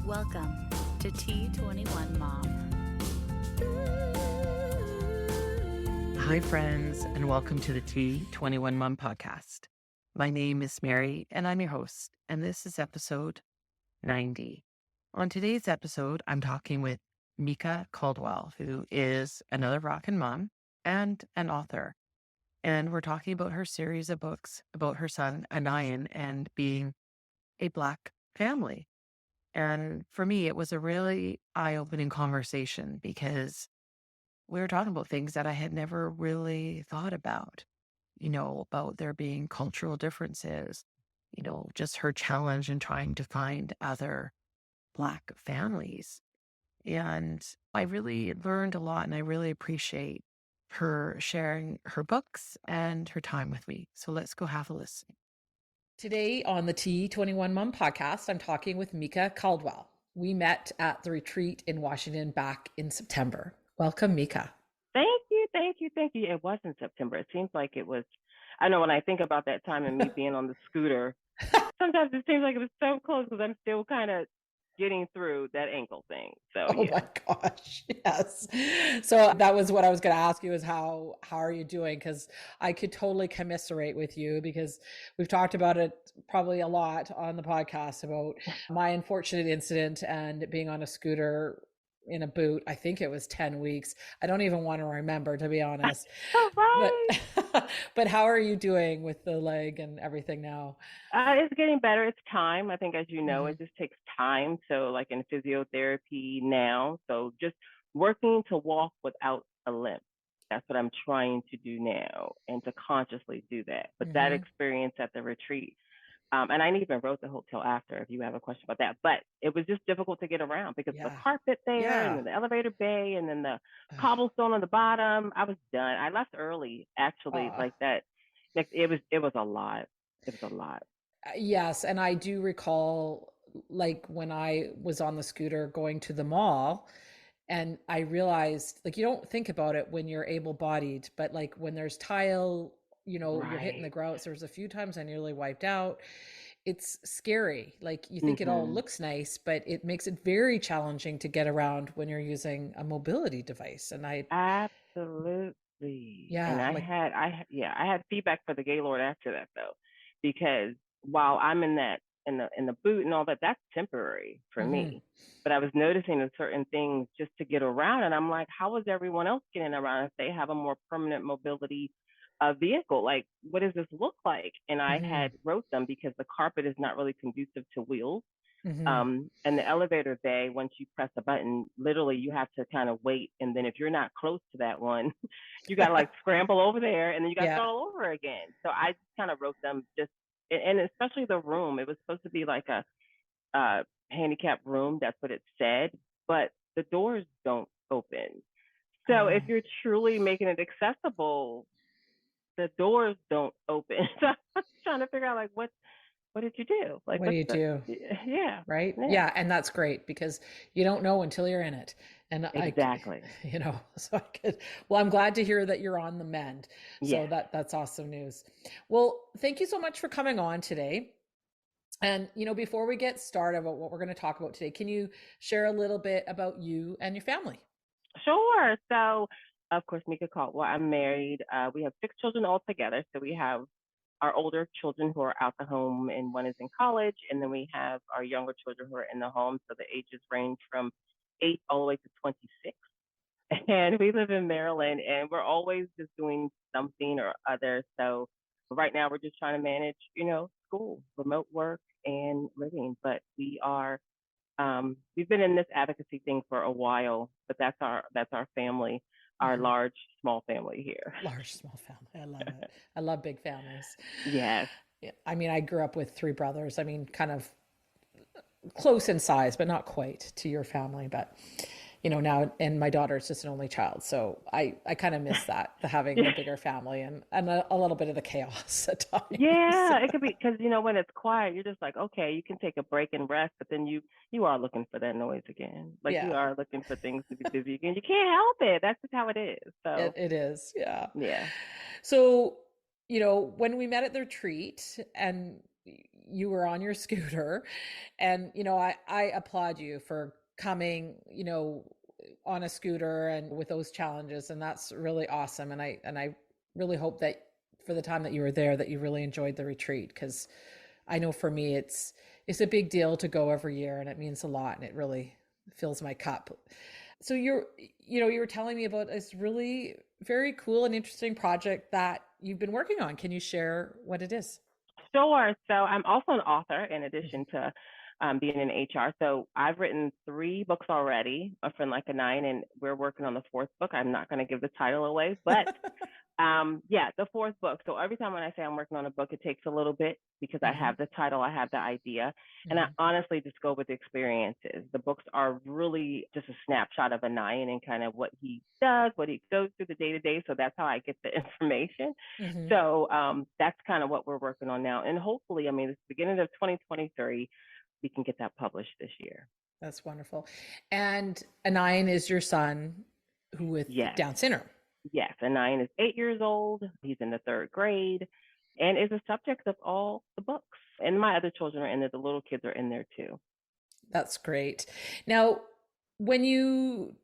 Welcome to T21Mom. Hi, friends, and welcome to the T21Mom podcast. My name is Mary, and I'm your host, and this is episode 90. On today's episode, I'm talking with Meeka Caldwell, who is another rockin' mom and an author. And we're talking about her series of books about her son, Anayan, and being a Black family. And for me, it was a really eye-opening conversation because we were talking about things that I had never really thought about, about there being cultural differences, just her challenge in trying to find other Black families. And I really learned a lot, and I really appreciate her sharing her books and her time with me. So let's go have a listen. Today on the T21Mom podcast, I'm talking with Meeka Caldwell. We met at the retreat in Washington back in September. Welcome, Meeka. Thank you. It was in September. It seems like it was, I know when I think about that time and me being on the scooter, sometimes it seems like it was so close because I'm still kind of getting through that ankle thing. So, my gosh, yes. So that was what I was going to ask you is how are you doing? Because I could totally commiserate with you because we've talked about it probably a lot on the podcast about my unfortunate incident and being on a scooter in a boot. I think it was 10 weeks. I don't even want to remember, to be honest. right. But how are you doing with the leg and everything now? It's getting better. It's time. I think, as you know, it just takes time. So like in physiotherapy now, so just working to walk without a limp. That's what I'm trying to do now, and to consciously do that. But that experience at the retreat, and I even wrote the hotel after, if you have a question about that. But it was just difficult to get around because the carpet there and then the elevator bay and then the cobblestone on the bottom. I was done. I left early, actually, like that. It was a lot. It was a lot. Yes. And I do recall, like, when I was on the scooter going to the mall, and I realized, like, you don't think about it when you're able-bodied, but like when there's tile, you're hitting the ground. There was a few times I nearly wiped out. It's scary. Like, you think it all looks nice, but it makes it very challenging to get around when you're using a mobility device. And I absolutely. Yeah. And I had feedback for the Gaylord after that, though, because while I'm in the boot and all that, that's temporary for me. But I was noticing that certain things just to get around, and I'm like, how is everyone else getting around if they have a more permanent mobility vehicle? Like, what does this look like? And I had wrote them because the carpet is not really conducive to wheels. And the elevator bay, once you press a button, literally you have to kind of wait. And then if you're not close to that one, you got to like scramble over there, and then you got to start all over again. So I just kind of wrote them just, and especially the room. It was supposed to be like a handicap room. That's what it said, but the doors don't open. So if you're truly making it accessible, the doors don't open. So I'm trying to figure out, like, what did you do? Like, what do you do? Yeah. Right. Yeah. And that's great because you don't know until you're in it. And exactly. So I'm glad to hear that you're on the mend. So that's awesome news. Well, thank you so much for coming on today. And, before we get started about what we're going to talk about today, can you share a little bit about you and your family? Sure. So, of course, Meeka Caldwell, I'm married. We have 6 children altogether. So we have our older children who are out the home, and one is in college. And then we have our younger children who are in the home. So the ages range from 8 all the way to 26. And we live in Maryland, and we're always just doing something or other. So right now we're just trying to manage, school, remote work, and living. But we are, we've been in this advocacy thing for a while, but that's our family, our large, small family here. Large, small family. I love it. I love big families. Yes. Yeah. I mean, I grew up with 3 brothers. I mean, kind of close in size, but not quite to your family. But, now, and my daughter is just an only child. So I kind of miss that, the having a bigger family and a little bit of the chaos at times. Yeah, it could be because, when it's quiet, you're just like, okay, you can take a break and rest, but then you are looking for that noise again. Like you are looking for things to be busy again. You can't help it. That's just how it is. So it is. Yeah. Yeah. So, when we met at the retreat and you were on your scooter, and, I applaud you for coming, on a scooter and with those challenges. And that's really awesome. And I really hope that for the time that you were there, that you really enjoyed the retreat. Cause I know for me, it's a big deal to go every year, and it means a lot, and it really fills my cup. So you were telling me about this really very cool and interesting project that you've been working on. Can you share what it is? Sure. So I'm also an author in addition to being in HR. So I've written 3 books already, A Friend Like a Nine, and we're working on the 4th book. I'm not going to give the title away, but yeah, the 4th book. So every time when I say I'm working on a book, it takes a little bit because I have the title, I have the idea, and I honestly just go with the experiences. The books are really just a snapshot of a nine and kind of what he does, what he goes through the day to day. So that's how I get the information. So that's kind of what we're working on now. And hopefully, I mean, it's the beginning of 2023, we can get that published this year. That's wonderful. And Anayan is your son who with Yes. Down syndrome. Yes, Anayan is 8 years old. He's in the 3rd grade and is a subject of all the books. And my other children are in there. The little kids are in there too. That's great. Now, when you've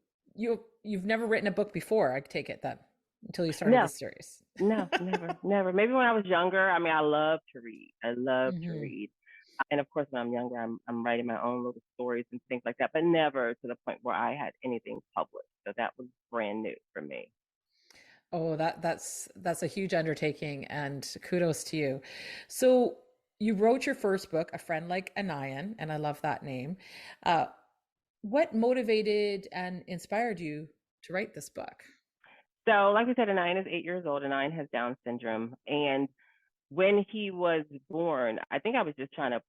never written a book before, I take it that until you started this series. No, never. Maybe when I was younger. I mean, I love to read. I love to read. And of course, when I'm younger, I'm writing my own little stories and things like that, but never to the point where I had anything published. So that was brand new for me. Oh, that's a huge undertaking, and kudos to you. So you wrote your first book, A Friend Like Anayan, and I love that name. What motivated and inspired you to write this book? So, like we said, Anayan is 8 years old. Anayan has Down syndrome. And when he was born, I think I was just trying to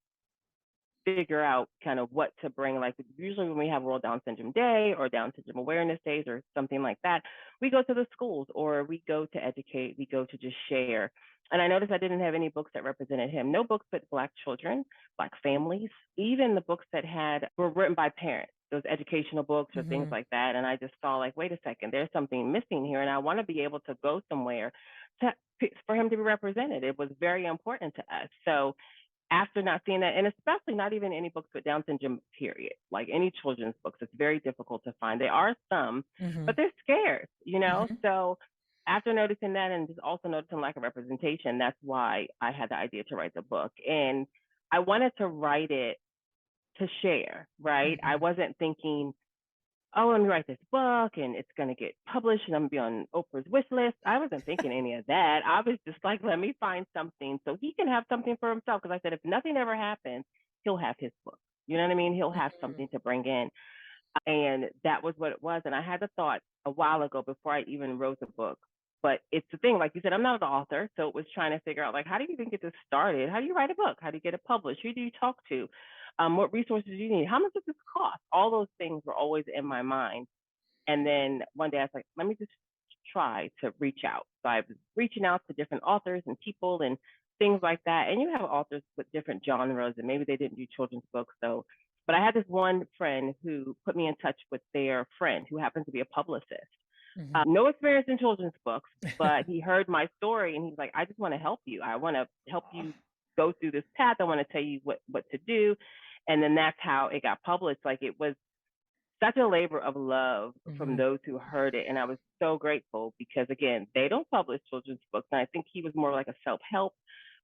figure out kind of what to bring. Like usually when we have World Down Syndrome Day or Down Syndrome Awareness Days or something like that, we go to the schools or we go to educate, we go to just share. And I noticed I didn't have any books that represented him. No books with Black children, Black families, even the books that were written by parents, those educational books or things like that. And I just saw like, wait a second, there's something missing here. And I want to be able to go somewhere for him to be represented. It was very important to us. So after not seeing that, and especially not even any books with Down syndrome, period, like any children's books, it's very difficult to find. There are some, but they're scarce, So after noticing that and just also noticing lack of representation, that's why I had the idea to write the book. And I wanted to write it to share, right? I wasn't thinking, oh, let me write this book and it's going to get published and I'm going to be on Oprah's wish list. I wasn't thinking any of that. I was just like, let me find something so he can have something for himself. Because I said, if nothing ever happens, he'll have his book. You know what I mean? He'll have something to bring in. And that was what it was. And I had the thought a while ago before I even wrote the book. But it's the thing, like you said, I'm not an author. So it was trying to figure out, like, how do you even get this started? How do you write a book? How do you get it published? Who do you talk to? What resources do you need? How much does this cost? All those things were always in my mind. And then one day I was like, let me just try to reach out. So I was reaching out to different authors and people and things like that. And you have authors with different genres and maybe they didn't do children's books. So, but I had this one friend who put me in touch with their friend who happens to be a publicist. No experience in children's books, but he heard my story and he's like, I just want to help you. I want to help you go through this path. I want to tell you what to do. And then that's how it got published. Like it was such a labor of love from those who heard it. And I was so grateful because, again, they don't publish children's books. And I think he was more like a self-help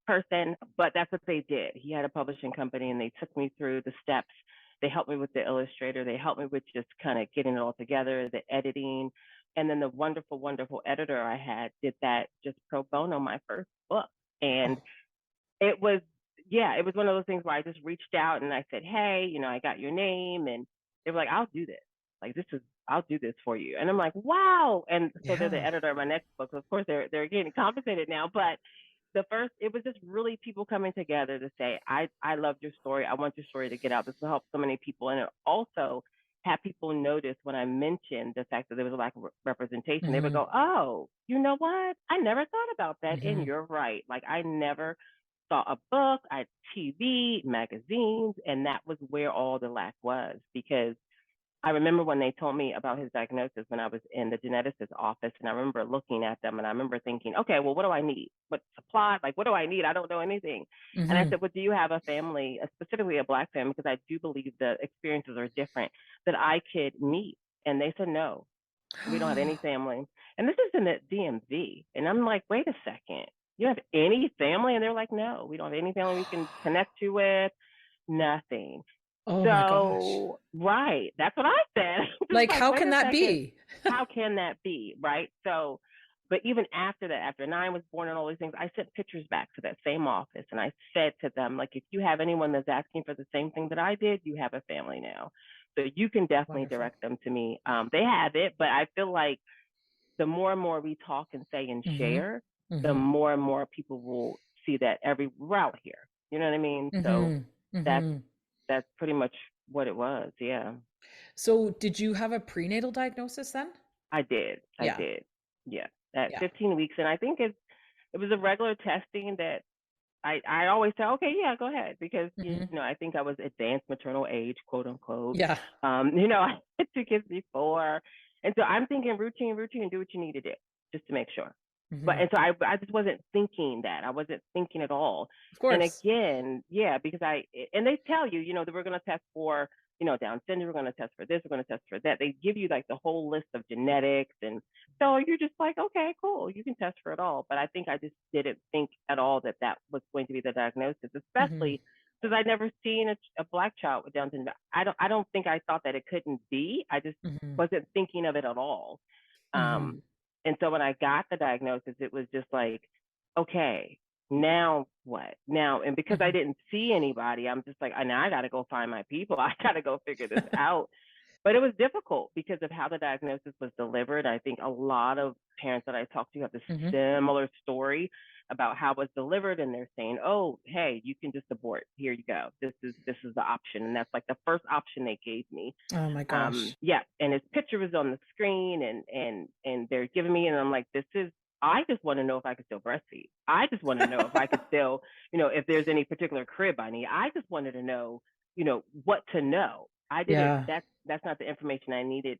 person, but that's what they did. He had a publishing company and they took me through the steps. They helped me with the illustrator. They helped me with just kind of getting it all together, the editing. And then the wonderful, wonderful editor I had did that just pro bono my first book. And it was one of those things where I just reached out and I said, hey, I got your name. And they were like, I'll do this. Like, I'll do this for you. And I'm like, wow. And so they're the editor of my next book. So of course, they're getting compensated now. But it was just really people coming together to say, I love your story. I want your story to get out. This will help so many people. And it also had people notice when I mentioned the fact that there was a lack of representation. They would go, oh, you know what? I never thought about that. And you're right. Like, I never saw a book, TV, magazines, and that was where all the lack was because I remember when they told me about his diagnosis when I was in the geneticist's office, and I remember looking at them and I remember thinking, okay, well, what do I need? What supply? Like, what do I need? I don't know anything. And I Mm-hmm. said, well, do you have a family, specifically a Black family? Because I do believe the experiences are different that I could meet. And they said, no, we don't have any family. And this is in the DMV. And I'm like, wait a second. You don't have any family? And they're like, no, we don't have any family we can connect you with. Nothing. Oh my gosh. So, right, that's what I said. Just Like, like, how wait can a that second, be? how can that be? Right. So, but even after that, after Nine was born and all these things, I sent pictures back to that same office and I said to them, like, if you have anyone that's asking for the same thing that I did, you have a family now. So you can definitely Wonderful. direct them to me. They have it, but I feel like the more and more we talk and say and Mm-hmm. share, the Mm-hmm. more and more people will see that we're out here. You know what I mean? So Mm-hmm. that's Mm-hmm. that's pretty much what it was. Yeah, So did you have a prenatal diagnosis then? I did. I Yeah. did. Yeah, at Yeah. 15 weeks, and I think it was a regular testing that I always say, okay, yeah, go ahead, because Mm-hmm. I think I was advanced maternal age, quote unquote. Yeah. I had 2 kids before, and so I'm thinking routine, do what you need to do just to make sure. But Mm-hmm. and so I just wasn't thinking that. I wasn't thinking at all. Of And course. again, yeah, because and they tell you, that we're gonna test for, Down syndrome, we're gonna test for this, we're gonna test for that. They give you like the whole list of genetics, and so you're just like, okay, cool, you can test for it all. But I think I just didn't think at all that that was going to be the diagnosis, Mm-hmm. especially because I'd never seen a Black child with Down syndrome. I don't think I thought that it couldn't be. I just Mm-hmm. wasn't thinking of it at all. Mm-hmm. Um, and so when I got the diagnosis, it was just like, okay, now what? Now, and because I Mm-hmm. didn't see anybody, I'm just like, now I got to go find my people. I got to go figure this out. But it was difficult because of how the diagnosis was delivered. I think a lot of parents that I talk to have this Mm-hmm. similar story about how it was delivered, and they're saying, "Oh, hey, you can just abort. Here you go. This is the option," and that's like the first option they gave me. Oh my gosh. Yeah, and his picture was on the screen, and they're giving me, and I'm like, this is. I just want to know if I could still breastfeed. I just want to know if I could still, if there's any particular crib I need. I just wanted to know, what to know. I didn't. Yeah. That's not the information I needed.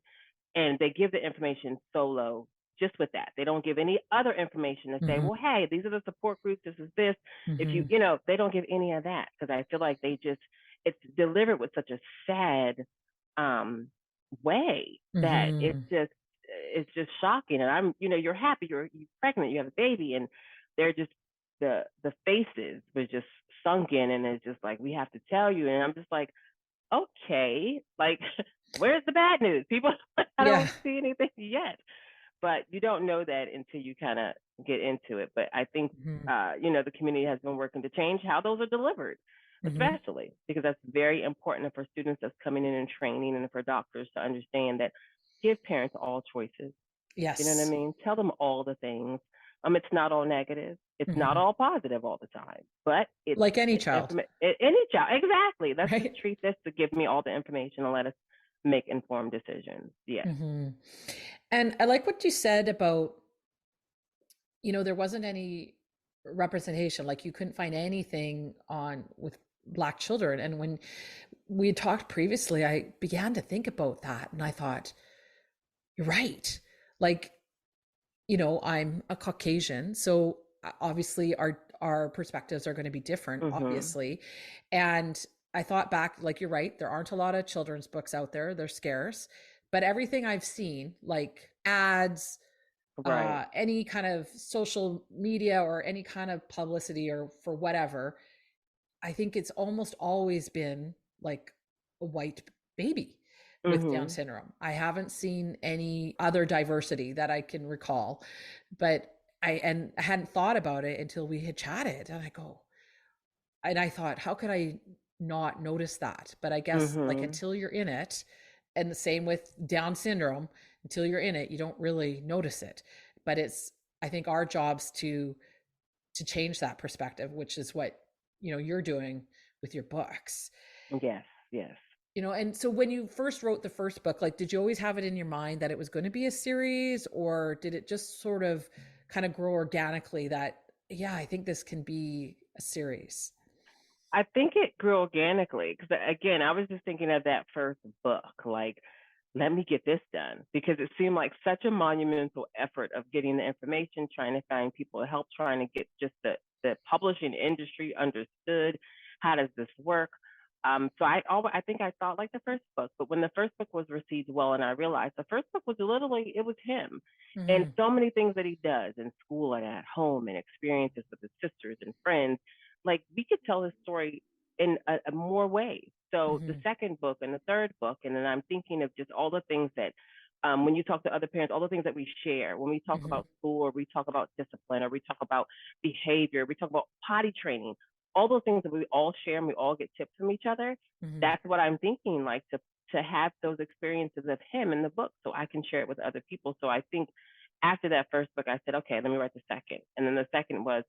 And they give the information solo just with that. They don't give any other information to say, Mm-hmm. well, hey, these are the support groups. This is this. If Mm-hmm. they don't give any of that, because I feel like it's delivered with such a sad way that Mm-hmm. it's just shocking. And you're happy, you're pregnant, you have a baby, and they're just the faces were just sunk in, and it's just like, we have to tell you. And I'm just like, okay, like, where's the bad news? People, I Yeah. don't see anything yet. But you don't know that until you kind of get into it. But I think, Mm-hmm. the community has been working to change how those are delivered, Mm-hmm. especially because that's very important for students that's coming in and training, and for doctors to understand that give parents all choices. You know what I Yes. mean? Tell them all the things. It's not all negative. It's not Mm-hmm. all positive all the time, but Like any it's child, any child. Exactly. Let's just right? treat this to give me all the information and let us make informed decisions. Yes. Mm-hmm. And I like what you said about, there wasn't any representation, like you couldn't find anything on with Black children. And when we had talked previously, I began to think about that and I thought, you're right. Like, I'm a Caucasian, so obviously our perspectives are going to be different, Mhm. obviously. And I thought back, like you're right, there aren't a lot of children's books out there. They're scarce. But everything I've seen, like ads, Right. any kind of social media or any kind of publicity or for whatever, I think it's almost always been like a white baby with Down Mhm. syndrome. I haven't seen any other diversity that I can recall, but I hadn't thought about it until we had chatted, and I thought, how could I not notice that? But I guess like Mhm. until you're in it, and the same with Down syndrome, until you're in it, you don't really notice it. But it's, I think, our jobs to change that perspective, which is what you're doing with your books. Yes. Yes. And so when you first wrote the first book, like, did you always have it in your mind that it was going to be a series, or did it just sort of kind of grow organically that, yeah, I think this can be a series? I think it grew organically because, again, I was just thinking of that first book. Like, let me get this done, because it seemed like such a monumental effort of getting the information, trying to find people to help, trying to get just the publishing industry understood. How does this work? So I think I thought like the first book, but when the first book was received well, and I realized the first book was literally, it was him and so many things that he does in school and at home and experiences with his sisters and friends. Like, we could tell his story in a more ways. So the second book and the third book, and then I'm thinking of just all the things that, when you talk to other parents, all the things that we share, when we talk about school, or we talk about discipline, or we talk about behavior, we talk about potty training, all those things that we all share and we all get tips from each other. That's what I'm thinking, like to have those experiences of him in the book so I can share it with other people. So I think after that first book, I said, okay, let me write the second. And then the second was,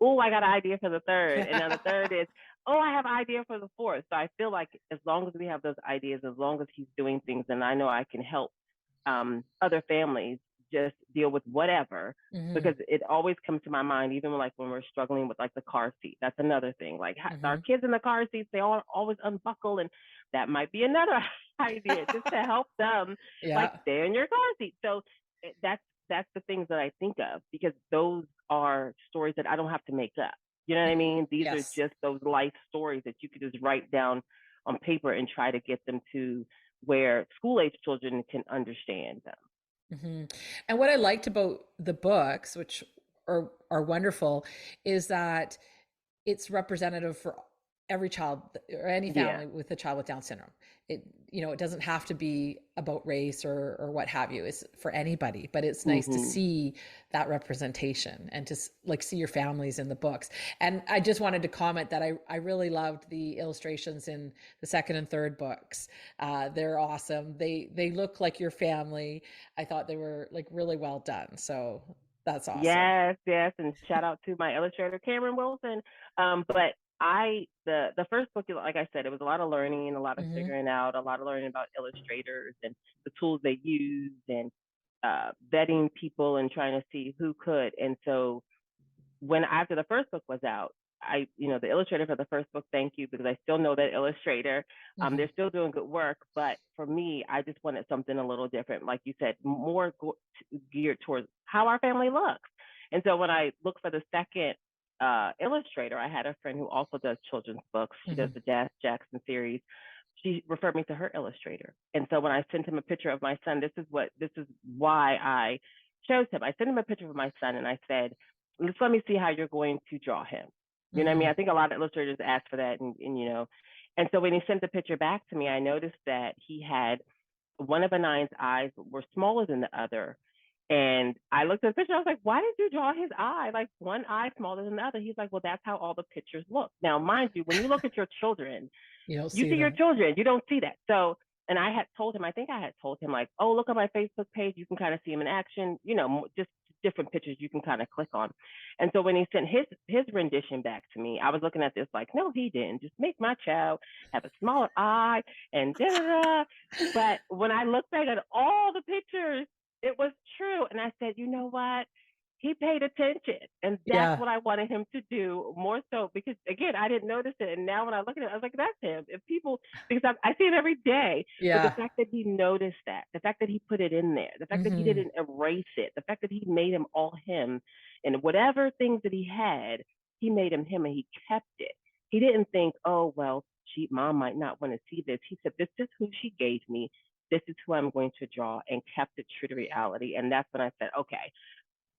oh, I got an idea for the third. And now the third is, oh, I have an idea for the fourth. So I feel like as long as we have those ideas, as long as he's doing things, and I know I can help other families just deal with whatever, because it always comes to my mind, even like when we're struggling with like the car seat. That's another thing. Like, our kids in the car seats, they all always unbuckle, and that might be another idea just to help them like stay in your car seat. So that's the things that I think of, because those are stories that I don't have to make up. You know what I mean? These are just those life stories that you could just write down on paper and try to get them to where school age children can understand them. And what I liked about the books, which are wonderful, is that it's representative for every child or any family with a child with Down syndrome. It, it doesn't have to be about race or what have you. It's for anybody, but it's nice to see that representation and to like see your families in the books. And I just wanted to comment that I really loved the illustrations in the second and third books. They're awesome. They look like your family. I thought they were like really well done. So that's awesome. Yes. And shout out to my illustrator, Cameron Wilson. But the first book, like I said, it was a lot of learning, a lot of figuring out, a lot of learning about illustrators and the tools they used, and vetting people and trying to see who could. And so after the first book was out, the illustrator for the first book, thank you, because I still know that illustrator. They're still doing good work, but for me, I just wanted something a little different. Like you said, more geared towards how our family looks. And so when I looked for the second illustrator, I had a friend who also does children's books. She does the Jazz Jackson series. She referred me to her illustrator. And so when I sent him a picture of my son, this is why I chose him. I sent him a picture of my son and I said, let me see how you're going to draw him. You know what I mean? I think a lot of illustrators ask for that, and so when he sent the picture back to me, I noticed that he had one of Anand's eyes were smaller than the other. And I looked at the picture, I was like, why did you draw his eye? Like, one eye smaller than the other. He's like, well, that's how all the pictures look. Now, mind you, when you look at your children, you see your children, you don't see that. So, and I had told him, like, oh, look at my Facebook page. You can kind of see him in action, just different pictures you can kind of click on. And so when he sent his rendition back to me, I was looking at this like, no, he didn't. Just make my child have a smaller eye and da-da-da. But when I looked back at all the pictures, it was true. And I said, you know what? He paid attention. And that's what I wanted him to do more so, because again, I didn't notice it. And now when I look at it, I was like, that's him. Because I see it every day. But the fact that he noticed that, the fact that he put it in there, the fact that he didn't erase it, the fact that he made him all him, and whatever things that he had, he made him him and he kept it. He didn't think, oh, well, mom might not want to see this. He said, this is who she gave me. This is who I'm going to draw, and kept it true to reality. And that's when I said, okay,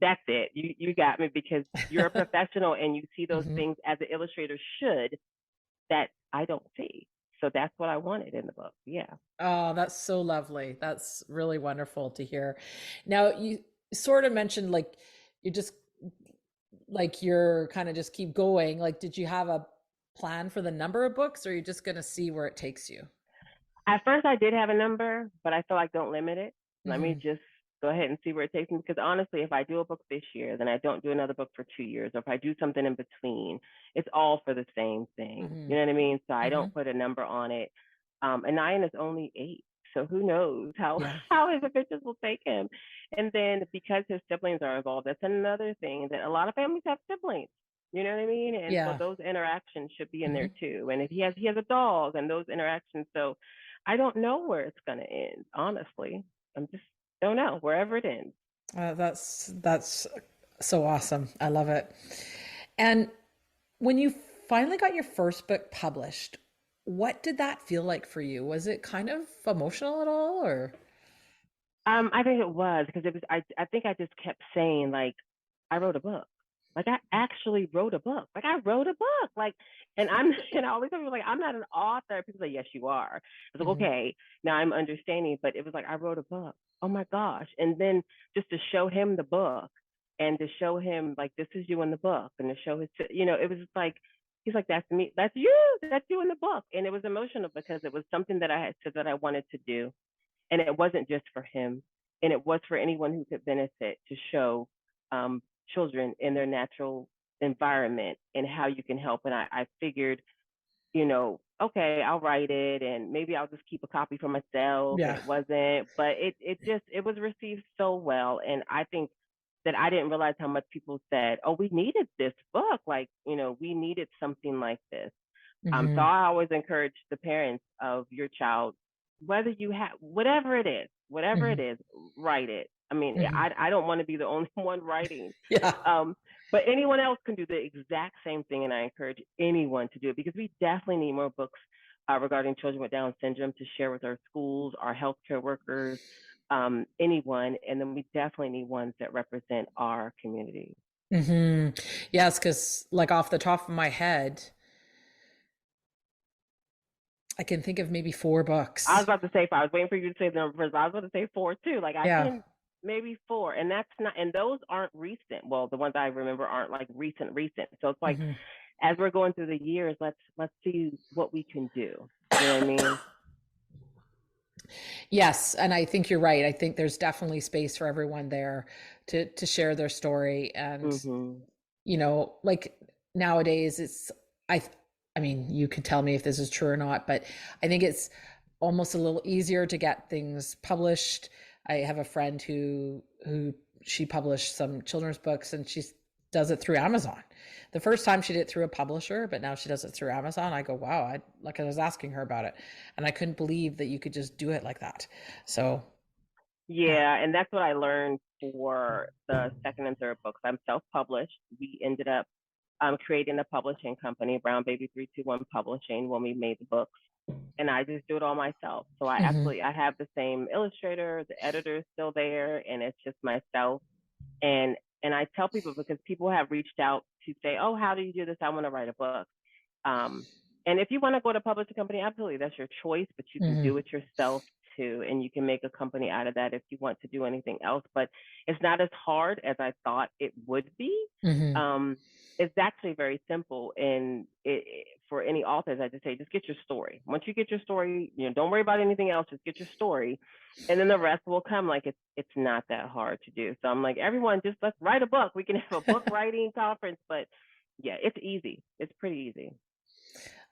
that's it. You got me, because you're a professional and you see those things as an illustrator should, that I don't see. So that's what I wanted in the book. Yeah. Oh, that's so lovely. That's really wonderful to hear. Now, you sort of mentioned like you're kind of just keep going. Like, did you have a plan for the number of books, or are you just going to see where it takes you? At first I did have a number, but I feel like don't limit it. Let me just go ahead and see where it takes me. Because honestly, if I do a book this year, then I don't do another book for 2 years. Or if I do something in between, it's all for the same thing. You know what I mean? So I don't put a number on it. And Nyan is only 8. So who knows how his adventures will take him. And then because his siblings are involved, that's another thing, that a lot of families have siblings. You know what I mean? And so those interactions should be in there too. And if he has a dog, and those interactions. So I don't know where it's going to end, honestly. I'm just don't know wherever it ends. That's so awesome. I love it. And when you finally got your first book published, what did that feel like for you? Was it kind of emotional at all, or? I think it was because it was. I think I just kept saying like, I wrote a book. Like I actually wrote a book. Like I wrote a book. Like, and I'm and I always tell people like I'm not an author. People say yes you are. I was like Mhm. okay, now I'm understanding. But it was like I wrote a book. Oh my gosh! And then just to show him the book and to show him like this is you in the book and to show his it was just like he's like that's me, that's you in the book. And it was emotional because it was something that I had said that I wanted to do, and it wasn't just for him, and it was for anyone who could benefit to show um, children in their natural environment and how you can help. And I figured, okay, I'll write it and maybe I'll just keep a copy for myself. And Yeah. it wasn't, but it was received so well. And I think that I didn't realize how much people said, oh, we needed this book. Like, we needed something like this. So Hmm. I always encourage the parents of your child, whether you have whatever it Hmm. is, write it. I mean, Hmm. I don't want to be the only one writing, Yeah. um, but anyone else can do the exact same thing, and I encourage anyone to do it because we definitely need more books regarding children with Down syndrome to share with our schools, our healthcare workers, anyone, and then we definitely need ones that represent our community. Hmm. Yes, because like off the top of my head, I can think of maybe four I was books. about to say 5. I was waiting for you to say the numbers. I was about to say 4 too. Like I Yeah. can maybe 4, and that's not. And those aren't recent. Well, the ones I remember aren't like recent. So it's like Hmm. as we're going through the years, let's see what we can do. You know what I mean? Yes, and I think you're right. I think there's definitely space for everyone there to share their story. And Mhm. like nowadays I I mean, you could tell me if this is true or not, but I think it's almost a little easier to get things published. I have a friend who she published some children's books, and she does it through Amazon. The first time she did it through a publisher, but now she does it through Amazon. I go, wow, I was asking her about it, and I couldn't believe that you could just do it like that. So, yeah. Yeah, and that's what I learned for the second and third books. I'm self-published. We ended up creating a publishing company, Brown Baby 321 Publishing, when we made the books. And I just do it all myself. So Hmm. I have the same illustrator, the editor is still there, and it's just myself. And I tell people because people have reached out to say, oh, how do you do this? I want to write a book. Um, and if you want to go to publish a company, absolutely, that's your choice, but you can Hmm. do it yourself too. And you can make a company out of that if you want to do anything else. But it's not as hard as I thought it would be. Hmm. Um, it's actually very simple. And for any authors, I just say, just get your story. Once you get your story, don't worry about anything else. Just get your story, and then the rest will come. Like it's not that hard to do. So I'm like, everyone, just let's write a book. We can have a book writing conference, but yeah, it's easy. It's pretty easy.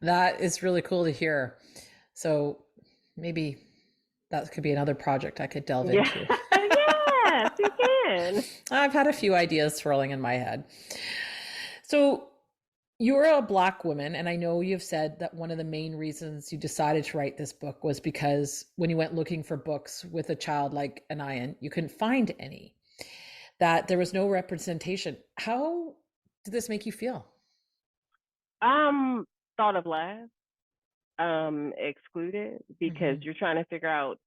That is really cool to hear. So maybe that could be another project I could delve Yeah. into. Yes, you can. I've had a few ideas swirling in my head. So you're a Black woman, and I know you've said that one of the main reasons you decided to write this book was because when you went looking for books with a child like Anayan, you couldn't find any, that there was no representation. How did this make you feel? Um, thought of last, excluded because Hmm. you're trying to figure out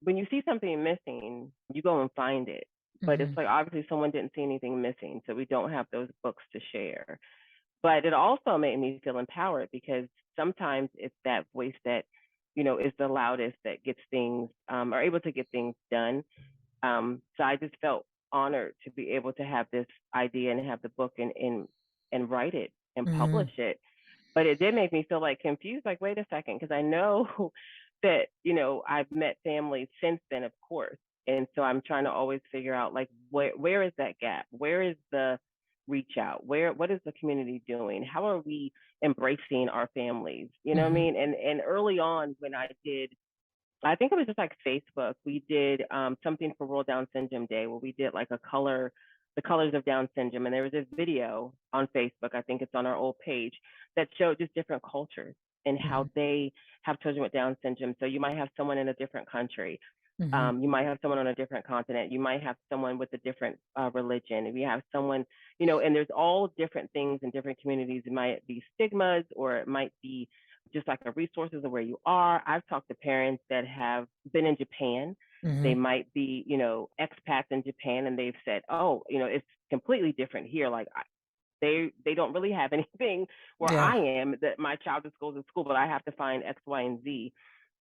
when you see something missing, you go and find it. But it's Hmm. like obviously someone didn't see anything missing, so we don't have those books to share. But it also made me feel empowered because sometimes it's that voice that, is the loudest that gets things are able to get things done. So I just felt honored to be able to have this idea and have the book and write it and Hmm. publish it. But it did make me feel like confused, like, wait a second, because I know that, I've met families since then, of course. And so I'm trying to always figure out like where is that gap? Where is the reach out? What is the community doing? How are we embracing our families? You know what I Hmm. mean? And early on when I think it was just like Facebook. We did something for World Down Syndrome Day where we did like the colors of Down syndrome, and there was a video on Facebook. I think it's on our old page that showed just different cultures. and Mm-hmm. how they have children with Down syndrome. So you might have someone in a different country. Mm-hmm. You might have someone on a different continent. You might have someone with a different religion. If you have someone, you know, and there's all different things in different communities. It might be stigmas, or it might be just like the resources of where you are. I've talked to parents that have been in Japan. They Mm-hmm. might be, you know, expats in Japan, and they've said, oh, you know, it's completely different here. Like they don't really have anything where Yeah. I am that my child just goes to school, but I have to find X, Y, and Z.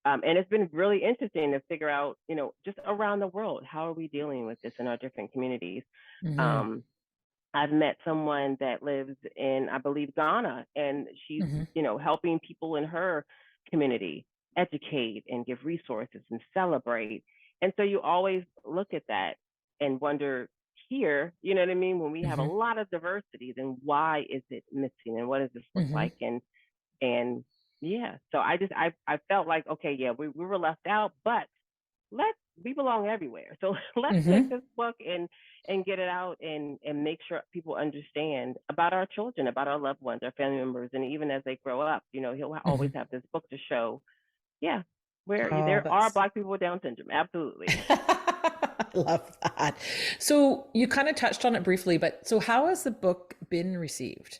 And it's been really interesting to figure out, you know, just around the world, how are we dealing with this in our different communities? Mm-hmm. Um, I've met someone that lives in, I believe, Ghana, and she's, Mm-hmm. you know, helping people in her community educate and give resources and celebrate. And so you always look at that and wonder here, you know what I mean? When we have a Mm-hmm. lot of diversity, then why is it missing, and what does this look Mm-hmm. like? And yeah, so I felt like, okay, yeah, we were left out, but let's we belong everywhere. So let's take Mm-hmm. this book and get it out and make sure people understand about our children, about our loved ones, our family members, and even as they grow up, you know, he'll Mm-hmm. always have this book to show, yeah, where Oh, there are that's Black people with Down syndrome. Absolutely. I love that. So you kind of touched on it briefly, but so how has the book been received?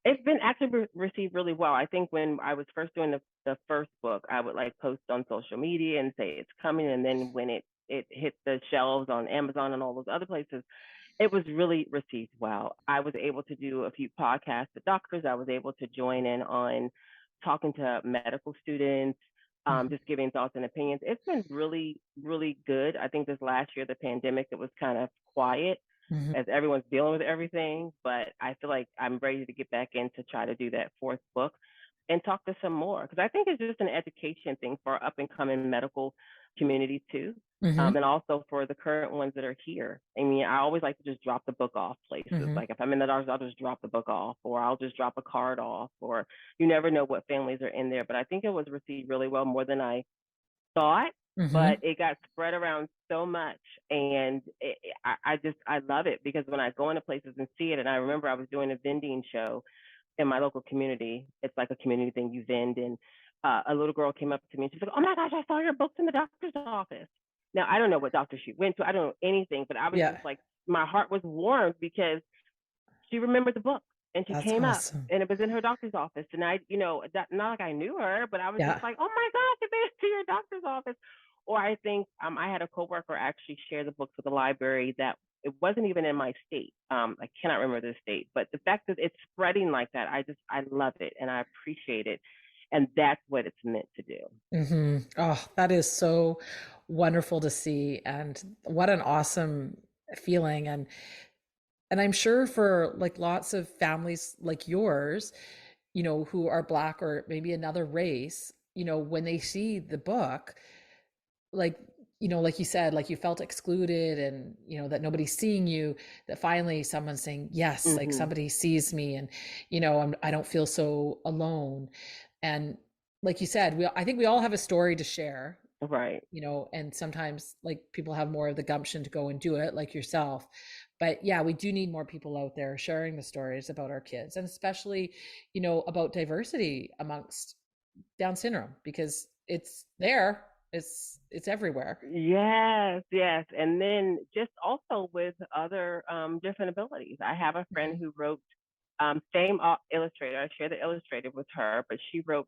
It's been actually received really well. I think when I was first doing the first book, I would like post on social media and say it's coming, and then when it hit the shelves on Amazon and all those other places, it was really received well. I was able to do a few podcasts with doctors. I was able to join in on talking to medical students, Mm-hmm. just giving thoughts and opinions. It's been really, really good. I think this last year, the pandemic, it was kind of quiet Mm-hmm. as everyone's dealing with everything. But I feel like I'm ready to get back in to try to do that fourth book and talk to some more, because I think it's just an education thing for up and coming medical community too. Mm-hmm. And also for the current ones that are here. I mean, I always like to just drop the book off places. Mm-hmm. Like if I'm in the doctor's, I'll just drop the book off, or I'll just drop a card off, or you never know what families are in there. But I think it was received really well, more than I thought, but Mm-hmm. it got spread around so much. And I love it, because when I go into places and see it, and I remember I was doing a vending show in my local community. It's like a community thing, you vend, and a little girl came up to me and she's like, oh my gosh, I saw your books in the doctor's office. Now, I don't know what doctor she went to. I don't know anything, but I was Yeah, just like, my heart was warmed because she remembered the book, and she that's came up awesome. and it was in her doctor's office. And I, you know, not like I knew her, but I was just Yeah. like, oh my gosh, it made it to your doctor's office. Or I think I had a coworker actually share the books with the library that it wasn't even in my state. I cannot remember the state, but the fact that it's spreading like that, I love it and I appreciate it. And that's what it's meant to do. Mm-hmm. Oh, that is so wonderful to see, and what an awesome feeling. And I'm sure for like lots of families like yours, you know, who are Black or maybe another race, you know, when they see the book, like, you know, like you said, like you felt excluded and, you know, that nobody's seeing you, that finally someone's saying, yes, like Hmm. somebody sees me, and, you know, I don't feel so alone. And like you said, I think we all have a story to share, Right. you know, and sometimes like people have more of the gumption to go and do it, like yourself. But yeah, we do need more people out there sharing the stories about our kids, and especially, you know, about diversity amongst Down syndrome, because it's there, it's everywhere. Yes, yes. And then just also with other different abilities. I have a friend Mhm. who wrote, same illustrator. I share the illustrator with her, but she wrote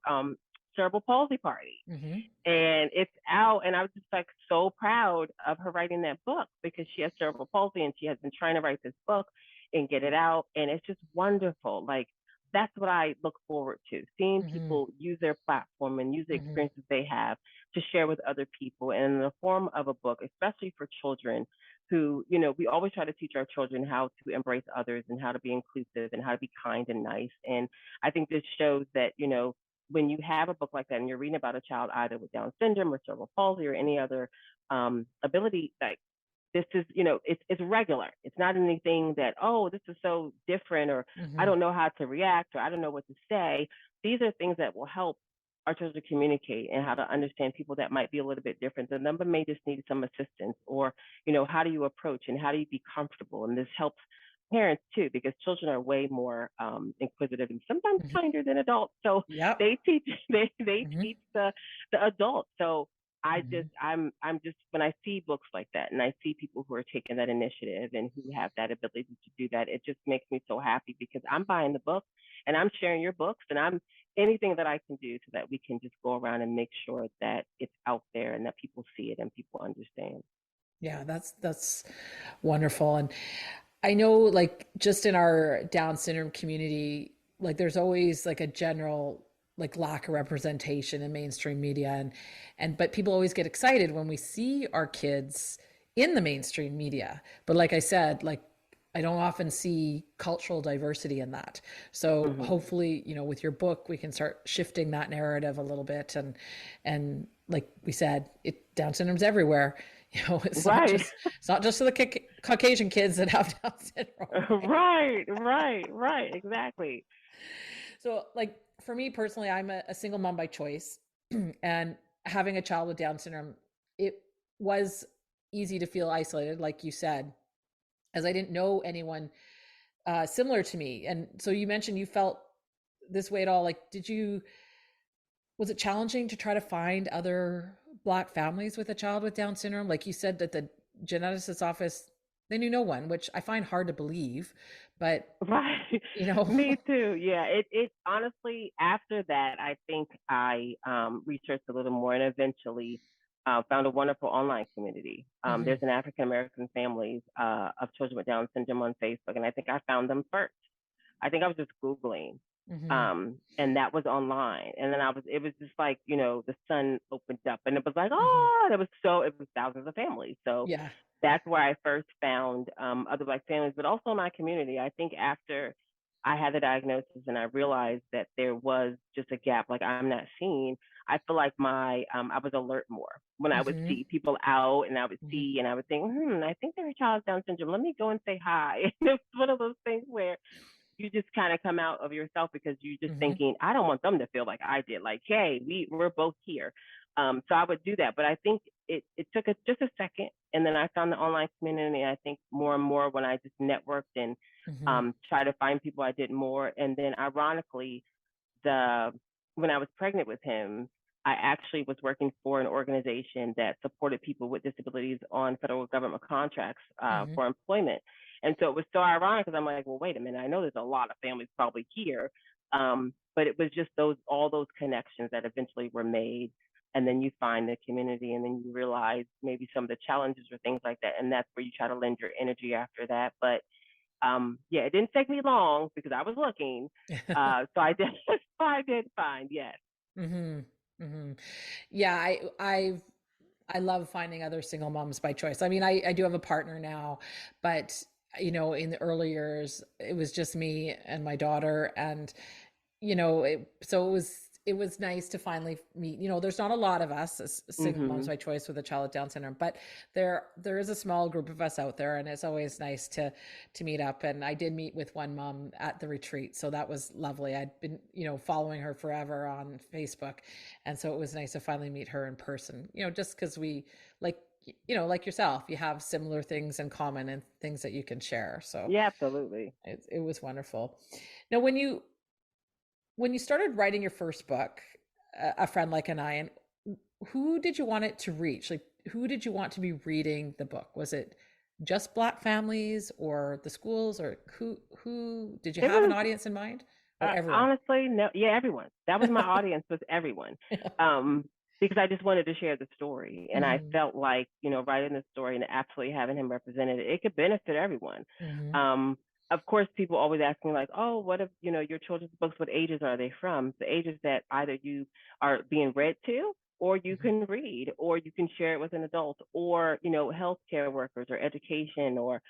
Cerebral Palsy Party. Mhm. And it's out. And I was just like so proud of her writing that book, because she has cerebral palsy and she has been trying to write this book and get it out. And it's just wonderful. Like, that's what I look forward to, seeing Mhm. people use their platform and use the Mhm. experiences they have to share with other people, and in the form of a book, especially for children who, you know, we always try to teach our children how to embrace others and how to be inclusive and how to be kind and nice. And I think this shows that, you know, when you have a book like that and you're reading about a child either with Down syndrome or cerebral palsy or any other ability, like, this is, you know, it's regular. It's not anything that, oh, this is so different, or I Mhm. don't know how to react, or I don't know what to say. These are things that will help our children communicate and how to understand people that might be a little bit different than them, but may just need some assistance, or, you know, how do you approach and how do you be comfortable? And this helps parents too, because children are way more inquisitive and sometimes Mhm. kinder than adults. So Yep. they teach they Mhm. teach the adults. So Mhm. I'm just, when I see books like that and I see people who are taking that initiative and who have that ability to do that, it just makes me so happy because I'm buying the book and I'm sharing your books and I'm anything that I can do so that we can just go around and make sure that it's out there and that people see it and people understand. Yeah, that's wonderful. And I know, like, just in our Down syndrome community, like, there's always like a general like lack of representation in mainstream media, and but people always get excited when we see our kids in the mainstream media. But like I said, like, I don't often see cultural diversity in that. So Hmm. hopefully, with your book, we can start shifting that narrative a little bit. And like we said, Down syndrome's everywhere. It's not Right. just the Caucasian kids that have Down syndrome, right? Right. Exactly. So, like, for me personally, I'm a single mom by choice, and having a child with Down syndrome, it was easy to feel isolated, like you said, as I didn't know anyone similar to me. And so you mentioned you felt this way at all. Like, was it challenging to try to find other Black families with a child with Down syndrome? Like you said, that the geneticist's office, they knew no one, which I find hard to believe, but Right. you know, Me too. Yeah. It honestly, after that, I think I researched a little more and eventually found a wonderful online community. There's hmm an African American families of children with Down syndrome on Facebook, and I think I found them first. I think I was just Googling. hmm And that was online. And then it was just like, the sun opened up and it was like, hmm oh, it was thousands of families. So yeah. that's where I first found other Black families, but also my community. I think after I had the diagnosis and I realized that there was just a gap, like I'm not seen, I feel like I was alert more when I would hmm see people out and I would hmm see and I would think, I think they're a child with Down syndrome. Let me go and say hi. And it's one of those things where you just kind of come out of yourself because you're just hmm thinking, I don't want them to feel like I did. Like, hey, we're both here. So I would do that, but I think it took just a second, and then I found the online community. I think more and more when I just networked and hmm try to find people, I did more. And then ironically, the when I was pregnant with him, I actually was working for an organization that supported people with disabilities on federal government contracts hmm for employment. And so it was so ironic because I'm like, well, wait a minute, I know there's a lot of families probably here, but it was just all those connections that eventually were made. And then you find the community, and then you realize maybe some of the challenges or things like that, and that's where you try to lend your energy after that. But yeah, it didn't take me long because I was looking. So I did, I did find, yes. hmm hmm Yeah, I love finding other single moms by choice. I mean, I do have a partner now, but in the early years, it was just me and my daughter, and so it was nice to finally meet. There's not a lot of us as single moms Hmm. by choice with a child with Down syndrome, but there is a small group of us out there, and it's always nice to meet up. And I did meet with one mom at the retreat, so that was lovely. I'd been following her forever on Facebook, and so it was nice to finally meet her in person. Just because we like like yourself, you have similar things in common and things that you can share. So Yeah, absolutely. it was wonderful. Now, when you started writing your first book, A Friend Like an Iron, who did you want it to reach? Like, who did you want to be reading the book? Was it just Black families or the schools, or who did you It have an was audience in mind, or everyone? honestly, no, yeah, everyone. That was my audience, was everyone. Um, because I just wanted to share the story, and I hmm felt like, writing the story and absolutely having him represented, it could benefit everyone. hmm Um, of course, people always ask me like, oh, what if, your children's books, what ages are they from? The ages that either you are being read to, or you hmm can read, or you can share it with an adult, or, healthcare workers or education, or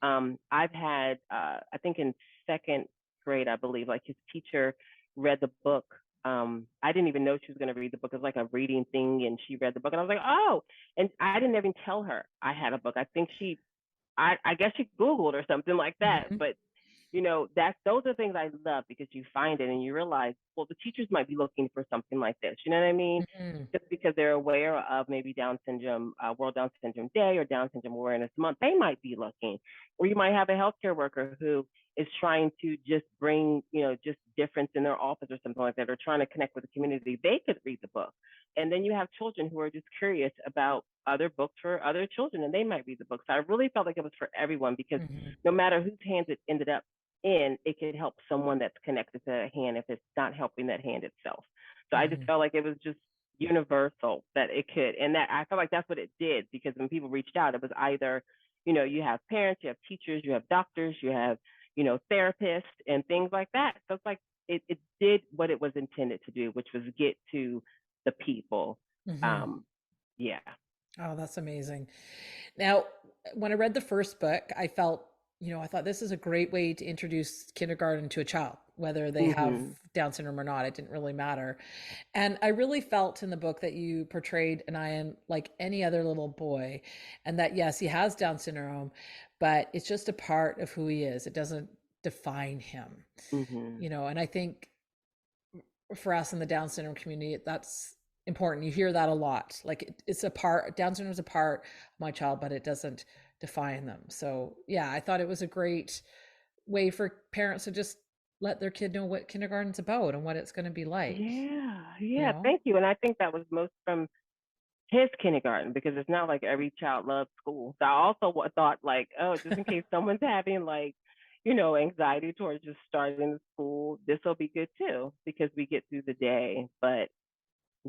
I've had, I think in second grade, I believe, like his teacher read the book. I didn't even know she was going to read the book. It was like a reading thing, and she read the book, and I was like, oh, and I didn't even tell her I had a book. I think I guess she Googled or something like that. hmm But those are things I love because you find it and you realize, well, the teachers might be looking for something like this. You know what I mean? Mhm. Just because they're aware of maybe Down Syndrome, World Down Syndrome Day or Down Syndrome Awareness Month, they might be looking. Or you might have a healthcare worker who is trying to just bring, just difference in their office or something like that, or trying to connect with the community. They could read the book. And then you have children who are just curious about other books for other children, and they might read the book. So I really felt like it was for everyone because Mhm. no matter whose hands it ended up in, it could help someone that's connected to that hand if it's not helping that hand itself. So I just Mhm. felt like it was just universal that it could. And that I felt like that's what it did because when people reached out, it was either, you have parents, you have teachers, you have doctors, you have, therapists and things like that. So it's like it did what it was intended to do, which was get to the people. Mhm. Um, yeah. Oh, that's amazing. Now, when I read the first book, I felt, I thought this is a great way to introduce kindergarten to a child, whether they have Mm-hmm. Down syndrome or not. It didn't really matter. And I really felt in the book that you portrayed Anayan like any other little boy, and that, yes, he has Down syndrome, but it's just a part of who he is. It doesn't define him, Mm-hmm. and I think for us in the Down syndrome community, that's important. You hear that a lot. Like it's a part, Down syndrome is a part of my child, but it doesn't define them. So yeah, I thought it was a great way for parents to just let their kid know what kindergarten's about and what it's going to be like, Yeah, you yeah, know? thank you. And I think that was most from his kindergarten because it's not like every child loves school. So I also thought like, oh, just in case someone's having like, anxiety towards just starting the school, this will be good too because we get through the day. But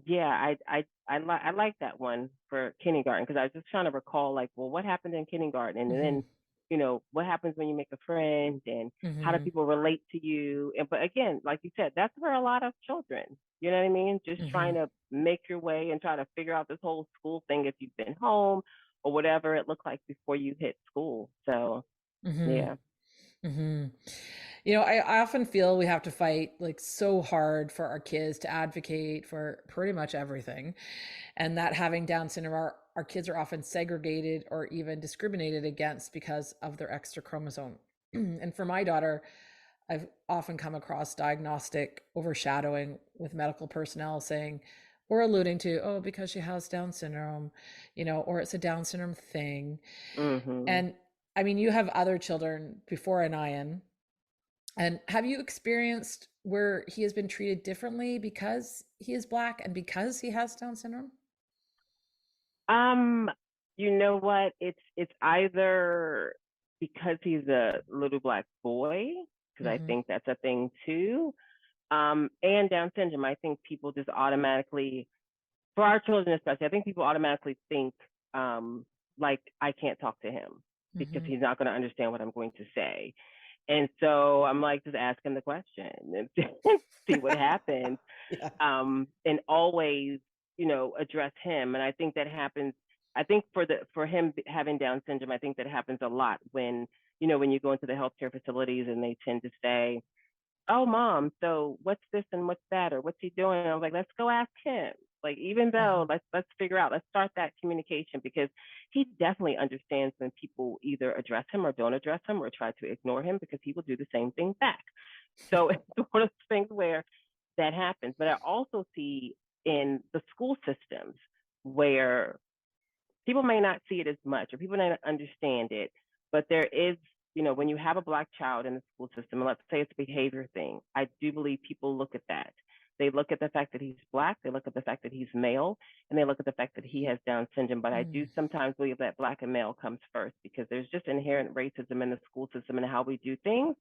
yeah, I like that one for kindergarten because I was just trying to recall like, well, what happened in kindergarten, and Mhm. then what happens when you make a friend, and how do Mhm. people relate to you? And but again, like you said, that's for a lot of children. You know what I mean? Just trying Mhm. to make your way and try to figure out this whole school thing if you've been home or whatever it looked like before you hit school. So Mhm. yeah. Mhm. I often feel we have to fight like so hard for our kids to advocate for pretty much everything. And that having Down syndrome, our kids are often segregated or even discriminated against because of their extra chromosome. And for my daughter, I've often come across diagnostic overshadowing with medical personnel saying, or alluding to, oh, because she has Down syndrome, or it's a Down syndrome thing. Mhm. And I mean, you have other children before Anayan, and have you experienced where he has been treated differently because he is Black and because he has Down syndrome? Um, you know what? It's either because he's a little black boy, because I Hmm. think that's a thing too. And Down syndrome. I think people just automatically, for our children especially, I think people automatically think like I can't talk to him because Hmm. he's not going to understand what I'm going to say. And so I'm like, just ask him the question and see what happens. Yeah. And always, address him. And I think that happens. I think for him having Down syndrome, I think that happens a lot when when you go into the healthcare facilities and they tend to say, "Oh, mom, so what's this and what's that, or what's he doing?" And I was like, "Let's go ask him." Like even though Hmm. let's figure out, let's start that communication because he definitely understands when people either address him or don't address him or try to ignore him because he will do the same thing back. So it's one of those things where that happens. But I also see in the school systems where people may not see it as much or people may not understand it, but there is, when you have a black child in the school system, and let's say it's a behavior thing, I do believe people look at that. They look at the fact that he's black, they look at the fact that he's male, and they look at the fact that he has Down syndrome. But I do sometimes believe that black and male comes first because there's just inherent racism in the school system and how we do things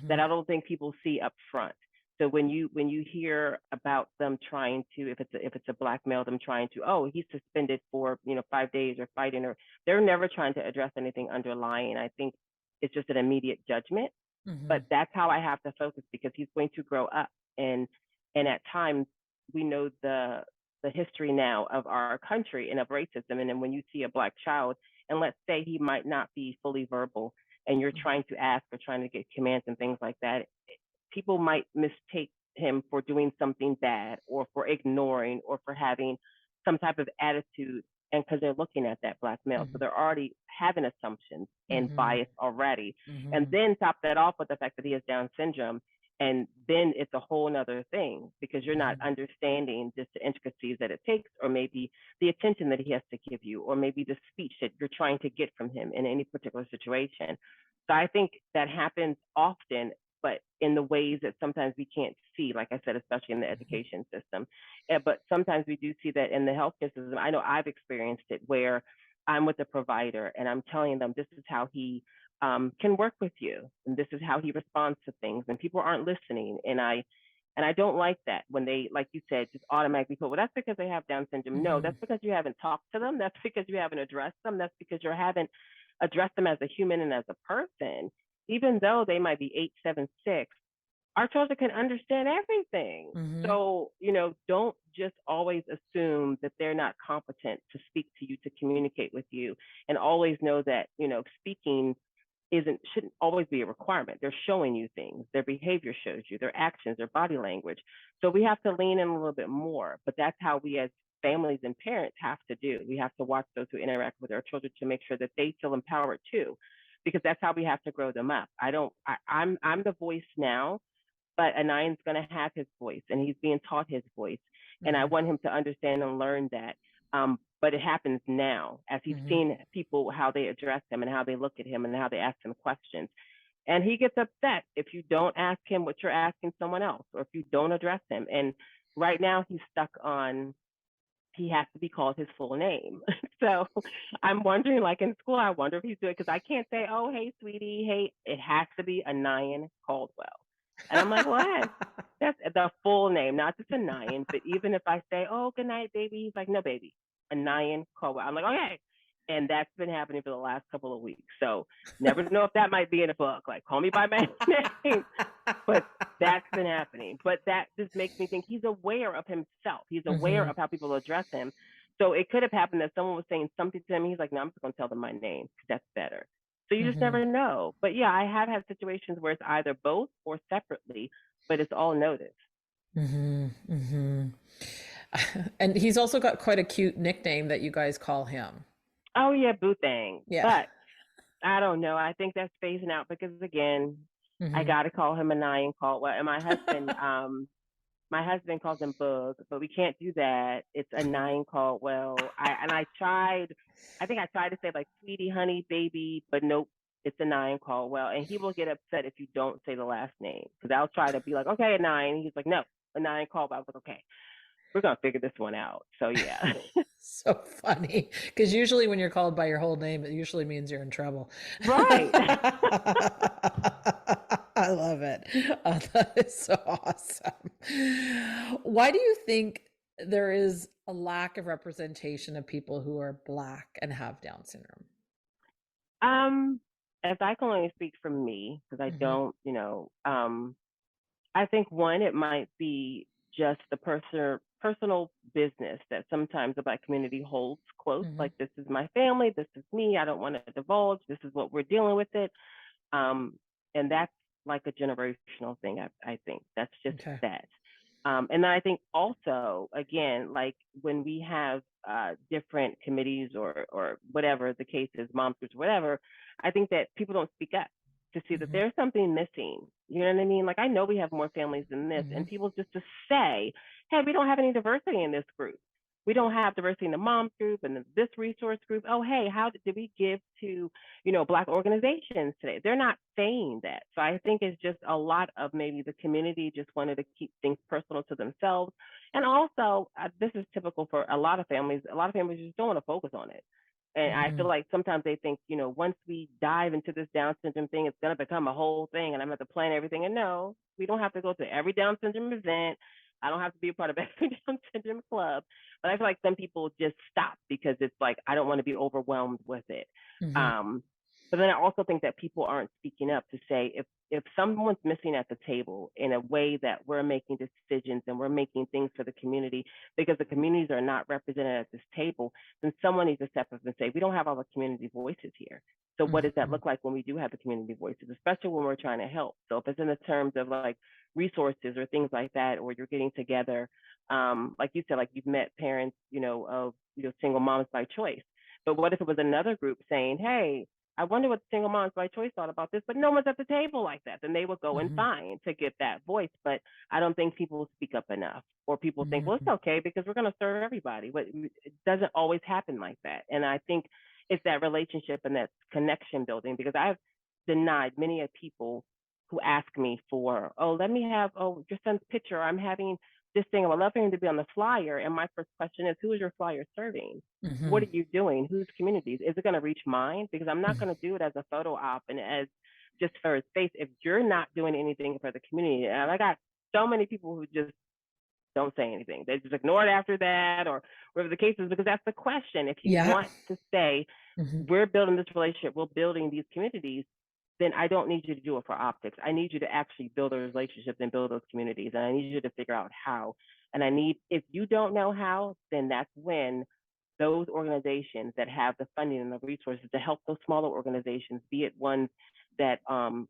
that Hmm. I don't think people see up front. So when you hear about them trying to, if it's a black male, them trying to, oh, he's suspended for 5 days or fighting, or they're never trying to address anything underlying. I think it's just an immediate judgment. Hmm. But that's how I have to focus because he's going to grow up, and at times we know the history now of our country and of racism. And then when you see a black child, and let's say he might not be fully verbal, and you're trying to ask or trying to get commands and things like that, people might mistake him for doing something bad or for ignoring or for having some type of attitude And because they're looking at that Black male. So they're already having assumptions and bias already. And then top that off with the fact that he has Down syndrome. And then it's a whole nother thing because you're not understanding just the intricacies that it takes, or maybe the attention that he has to give you, or maybe the speech that you're trying to get from him in any particular situation. So I think that happens often, but in the ways that sometimes we can't see, like I said, especially in the education system. But sometimes we do see that in the healthcare system. I know I've experienced it where I'm with a provider and I'm telling them this is how he can work with you, and this is how he responds to things, and people aren't listening, and I don't like that when they, like you said, just automatically put, well, that's because they have Down syndrome. No, that's because you haven't talked to them. That's because you haven't addressed them. That's because you haven't addressed them as a human and as a person. Even though they might be 8, 7, 6, our children can understand everything. So, don't just always assume that they're not competent to speak to you, to communicate with you, and always know that, speaking shouldn't always be a requirement. They're showing you things. Their behavior shows you, their actions, their body language. So we have to lean in a little bit more, but that's how we as families and parents have to do. We have to watch those who interact with our children to make sure that they feel empowered too, because that's how we have to grow them up. I'm the voice now, but Anayin's going to have his voice, and he's being taught his voice. And I want him to understand and learn that. But it happens now as he's seen people, how they address him and how they look at him and how they ask him questions. And he gets upset if you don't ask him what you're asking someone else, or if you don't address him. And right now he's stuck on, he has to be called his full name. So I'm wondering, like in school, I wonder if he's doing it, because I can't say, oh, hey, sweetie, hey, it has to be Anayin Caldwell. And I'm like, what? That's the full name, not just Anayin. But even if I say, oh, good night, baby, he's like, no, baby, Anayin Caldwell. I'm like, okay. And that's been happening for the last couple of weeks. So never know if that might be in a book, like call me by my name. But that's been happening. But that just makes me think he's aware of himself. He's aware of how people address him. So it could have happened that someone was saying something to him. He's like, no, I'm just going to tell them my name, because that's better. So you just never know. But yeah, I have had situations where it's either both or separately, but it's all noticed. And he's also got quite a cute nickname that you guys call him. Oh yeah, Boothang. Yeah. But I don't know. I think that's phasing out because again, I gotta call him Anayin Caldwell. And my husband calls him Bug, but we can't do that. It's Anayin Caldwell. I think I tried to say like sweetie, honey, baby, but nope, it's Anayin Caldwell. And he will get upset if you don't say the last name, because I'll try to be like, okay, Anayin. He's like, no, Anayin Caldwell. I was like, okay, we're gonna figure this one out. So yeah. So funny, because usually when you're called by your whole name, it usually means you're in trouble. Right. I love it. That is so awesome. Why do you think there is a lack of representation of people who are Black and have Down syndrome? As I can only speak for me, because I don't, I think one, it might be just the personal business that sometimes the Black community holds close. Like, this is my family, this is me, I don't want to divulge, this is what we're dealing with it. And that's like a generational thing, I think. That's just that. And then I think also, again, like when we have different committees or whatever the case is, mom groups, whatever, I think that people don't speak up to see that there's something missing. You know what I mean? Like, I know we have more families than this, and people just to say, hey, we don't have any diversity in this group. We don't have diversity in the mom group and this resource group. Oh, hey, how did we give to, Black organizations today? They're not saying that. So I think it's just a lot of maybe the community just wanted to keep things personal to themselves. And also, this is typical for a lot of families. A lot of families just don't want to focus on it. And I feel like sometimes they think, once we dive into this Down syndrome thing, it's going to become a whole thing and I'm going to plan everything. And no, we don't have to go to every Down syndrome event. I don't have to be a part of every Down syndrome club. But I feel like some people just stop because it's like, I don't want to be overwhelmed with it. But then I also think that people aren't speaking up to say if someone's missing at the table in a way that we're making decisions and we're making things for the community because the communities are not represented at this table, then someone needs to step up and say, we don't have all the community voices here. So what does that look like when we do have the community voices, especially when we're trying to help? So if it's in the terms of like resources or things like that, or you're getting together, like you said, like you've met parents, of single moms by choice. But what if it was another group saying, hey, I wonder what single moms by choice thought about this, but no one's at the table like that. Then they would go and find to get that voice. But I don't think people speak up enough, or people think, well, it's okay because we're going to serve everybody. But it doesn't always happen like that. And I think it's that relationship and that connection building, because I've denied many of people who ask me for, oh, let me have, your son's picture. I'm having this thing. I would love for him to be on the flyer. And my first question is, who is your flyer serving? What are you doing? Whose communities? Is it going to reach mine? Because I'm not going to do it as a photo op and as just for his face if you're not doing anything for the community. And I got so many people who just don't say anything. They just ignore it after that, or whatever the case is, because that's the question. If you want to say, we're building this relationship, we're building these communities, then I don't need you to do it for optics. I need you to actually build those relationships and build those communities. And I need you to figure out how. And if you don't know how, then that's when those organizations that have the funding and the resources to help those smaller organizations, be it ones that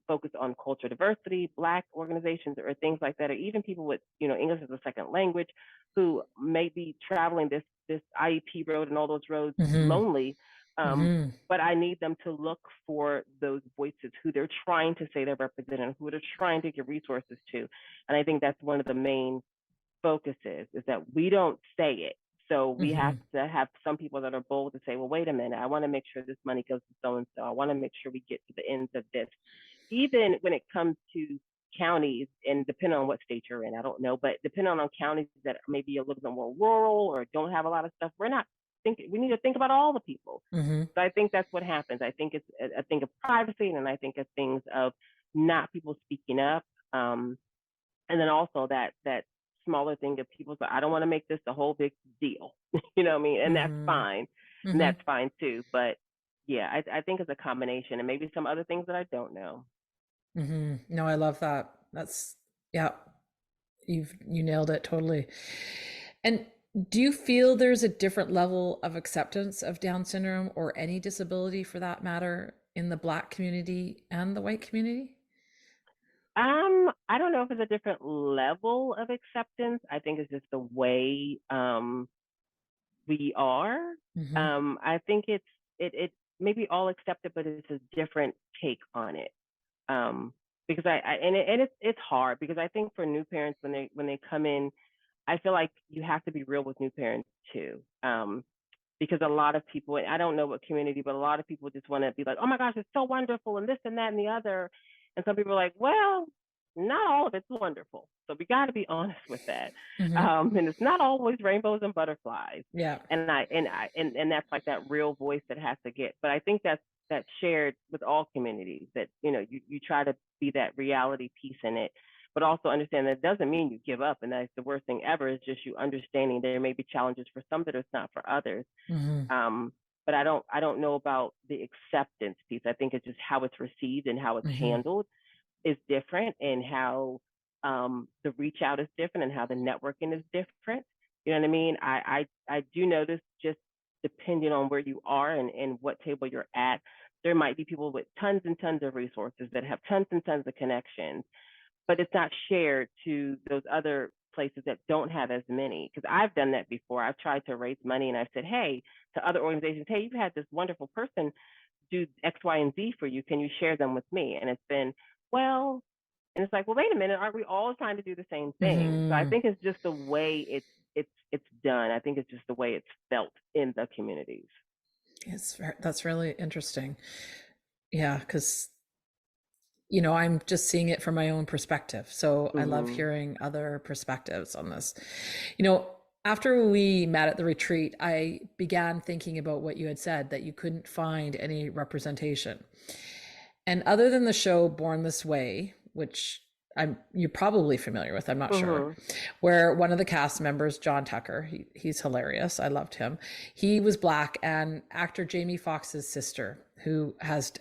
focus on cultural diversity, Black organizations, or things like that, or even people with English as a second language who may be traveling this IEP road and all those roads lonely. But I need them to look for those voices who they're trying to say they're representing, who they're trying to give resources to. And I think that's one of the main focuses, is that we don't say it. So we have to have some people that are bold to say, well, wait a minute, I want to make sure this money goes to so-and-so. I want to make sure we get to the ends of this. Even when it comes to counties, and depending on what state you're in, I don't know, but depending on counties that are maybe a little bit more rural or don't have a lot of stuff, we need to think about all the people. So I think that's what happens. I think it's a thing of privacy, and I think it's things of not people speaking up. And then also that smaller thing of people. So I don't want to make this a whole big deal. You know what I mean? And that's fine. And that's fine too. But yeah, I think it's a combination, and maybe some other things that I don't know. No, I love that. That's, yeah, you nailed it totally. And do you feel there's a different level of acceptance of Down syndrome, or any disability for that matter, in the Black community and the white community? I don't know if it's a different level of acceptance. I think it's just the way we are. I think it may be all accepted, but it's a different take on it. Because it's hard, because I think for new parents, when they come in, I feel like you have to be real with new parents too. Because a lot of people, and I don't know what community, but a lot of people just want to be like, oh my gosh, it's so wonderful, and this and that and the other. And some people are like, well, not all of it's wonderful. So we got to be honest with that. And it's not always rainbows and butterflies. Yeah. And that's like that real voice that has to get. But I think that's shared with all communities, that you try to be that reality piece in it, but also understand that it doesn't mean you give up, and that's the worst thing ever. Is just you understanding there may be challenges for some that it's not for others. But I don't know about the acceptance piece. I think it's just how it's received and how it's handled is different, and how the reach out is different, and how the networking is different. You know what I mean? I do notice, just depending on where you are and what table you're at, there might be people with tons and tons of resources that have tons and tons of connections, but it's not shared to those other places that don't have as many. Because I've done that before. I've tried to raise money, and I've said, hey, to other organizations, hey, you've had this wonderful person do X, Y, and Z for you. Can you share them with me? And it's been, well, and it's like, well, wait a minute, aren't we all trying to do the same thing? So I think it's just the way it's done. I think it's just the way it's felt in the communities. That's really interesting. Yeah, because I'm just seeing it from my own perspective. So I love hearing other perspectives on this. After we met at the retreat, I began thinking about what you had said, that you couldn't find any representation. And other than the show Born This Way, which you're probably familiar with, I'm not sure, where one of the cast members, John Tucker, he's hilarious, I loved him. He was Black, and actor Jamie Foxx's sister, who has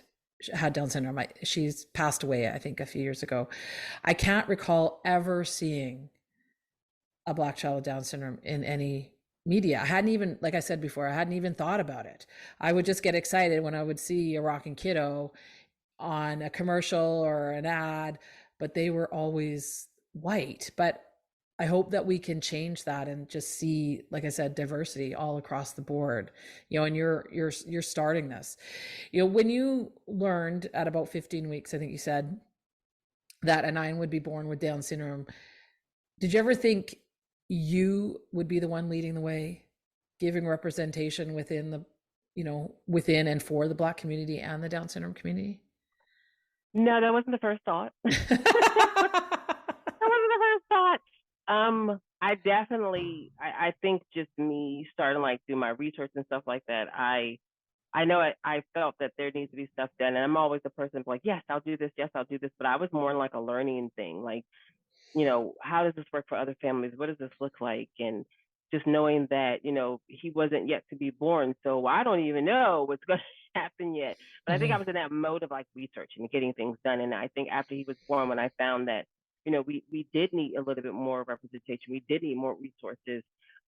had Down syndrome. She's passed away, I think, a few years ago. I can't recall ever seeing a Black child with Down syndrome in any media. I hadn't even, like I said before, I hadn't even thought about it. I would just get excited when I would see a rocking kiddo on a commercial or an ad, but they were always white. But I hope that we can change that and just see, like I said, diversity all across the board. And you're starting this. When you learned at about 15 weeks, I think you said, that a 9 would be born with Down syndrome, did you ever think you would be the one leading the way, giving representation within within and for the Black community and the Down syndrome community? No, that wasn't the first thought. That wasn't the first thought. I definitely, I think just me starting like do my research and stuff like that. I know I felt that there needs to be stuff done, and I'm always the person like, yes, I'll do this, yes, I'll do this. But I was more like a learning thing, like, how does this work for other families? What does this look like? And just knowing that, he wasn't yet to be born, so I don't even know what's going to happen yet. But I think I was in that mode of like researching and getting things done. And I think after he was born, when I found that, we did need a little bit more representation, we did need more resources.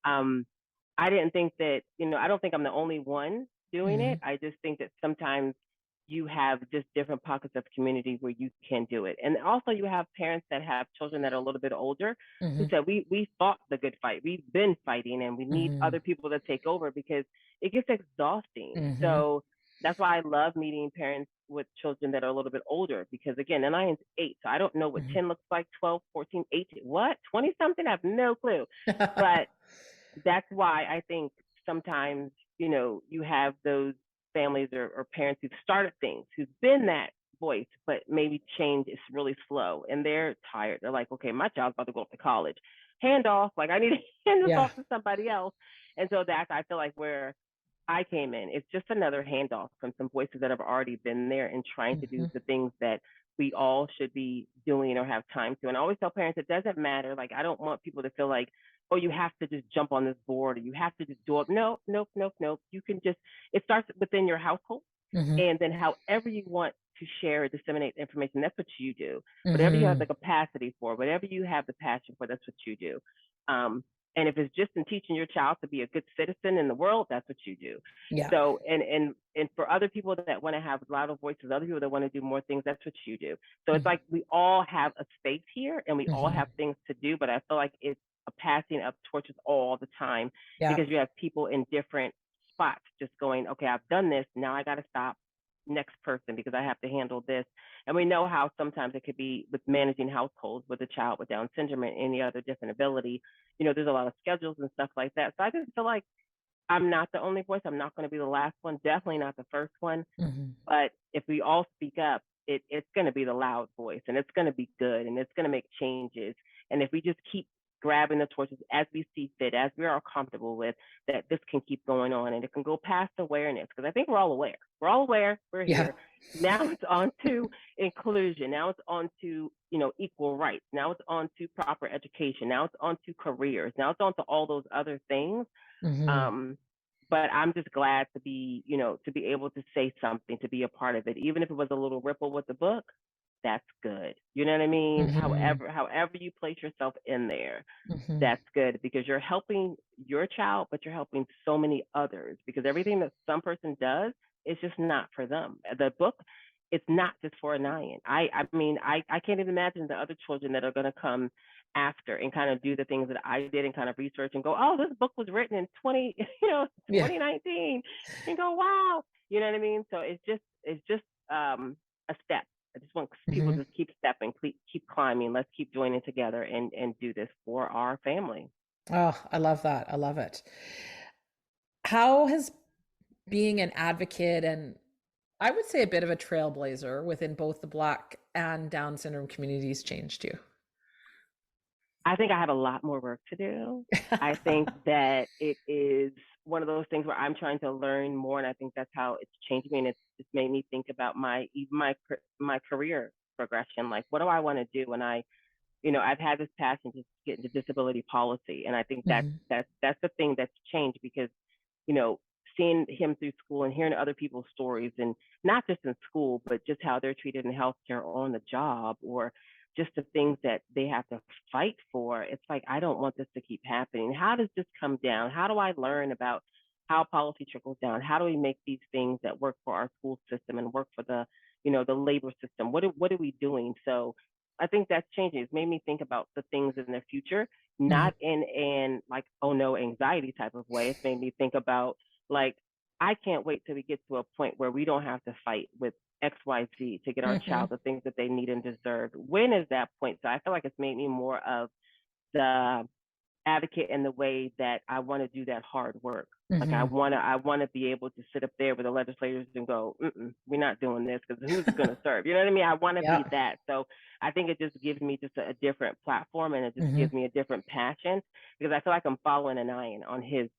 I didn't think that, I don't think I'm the only one doing it. I just think that sometimes you have just different pockets of community where you can do it. And also you have parents that have children that are a little bit older who said, we fought the good fight. We've been fighting, and we need other people to take over because it gets exhausting. So that's why I love meeting parents with children that are a little bit older, because again, and I am 8, so I don't know what 10 looks like, 12, 14, 18, what, 20 something, I have no clue. But that's why I think sometimes, you have those families or parents who've started things, who've been that voice, but maybe change is really slow and they're tired. They're like, okay, my child's about to go off to college. Hand off, like I need to hand this off to somebody else. And so that's, I feel like, where I came in. It's just another handoff from some voices that have already been there and trying to do the things that we all should be doing or have time to. And I always tell parents, it doesn't matter. Like, I don't want people to feel like, oh, you have to just jump on this board or you have to just do it. No. You can just, it starts within your household. And then however you want to share or disseminate information, that's what you do. Whatever you have the capacity for, whatever you have the passion for, that's what you do. And if it's just in teaching your child to be a good citizen in the world, that's what you do. So, and for other people that want to have louder voices, other people that want to do more things, that's what you do. So it's like we all have a space here and we all have things to do, but I feel like it's a passing of torches all the time because you have people in different spots just going, okay, I've done this, now I got to stop, next person, because I have to handle this. And we know how sometimes it could be with managing households with a child with Down syndrome and any other different ability. There's a lot of schedules and stuff like that. So I just feel like I'm not the only voice. I'm not going to be the last one, definitely not the first one. But if we all speak up, it's going to be the loud voice, and it's going to be good, and it's going to make changes. And if we just keep grabbing the torches as we see fit, as we are comfortable with, that this can keep going on and it can go past awareness, because I think we're all aware. We're here. Now it's on to inclusion. Now it's on to, equal rights. Now it's on to proper education. Now it's on to careers. Now it's on to all those other things. But I'm just glad to be, to be able to say something, to be a part of it, even if it was a little ripple with the book. That's good. You know what I mean? However you place yourself in there, that's good, because you're helping your child, but you're helping so many others, because everything that some person does is just not for them. The book, it's not just for a 9. I mean, I can't even imagine the other children that are going to come after and kind of do the things that I did and kind of research and go, oh, this book was written in 2019, and go, wow. You know what I mean? So it's just a step. I just want people to keep stepping, keep climbing. Let's keep joining together and do this for our family. Oh, I love that. I love it. How has being an advocate and, I would say, a bit of a trailblazer within both the Black and Down syndrome communities changed you? I think I have a lot more work to do. I think that it is one of those things where I'm trying to learn more, and I think that's how it's changed me, and it's made me think about my career progression. Like, what do I want to do? And I've had this passion to get into disability policy, and I think that's the thing that's changed, because seeing him through school and hearing other people's stories, and not just in school, but just how they're treated in healthcare on the job, or just the things that they have to fight for. It's like, I don't want this to keep happening. How does this come down? How do I learn about how policy trickles down? How do we make these things that work for our school system and work for the, the labor system? What are we doing? So I think that's changing. It's made me think about the things in the future, not in an like, oh no, anxiety type of way. It's made me think about like, I can't wait till we get to a point where we don't have to fight with XYZ to get our child the things that they need and deserve. When is that point? So I feel like it's made me more of the advocate in the way that I want to do that hard work. Like I want to be able to sit up there with the legislators and go, we're not doing this, because who's going to serve? You know what I mean? I want to be that. So I think it just gives me just a different platform, and it just gives me a different passion, because I feel like I'm following an iron on his,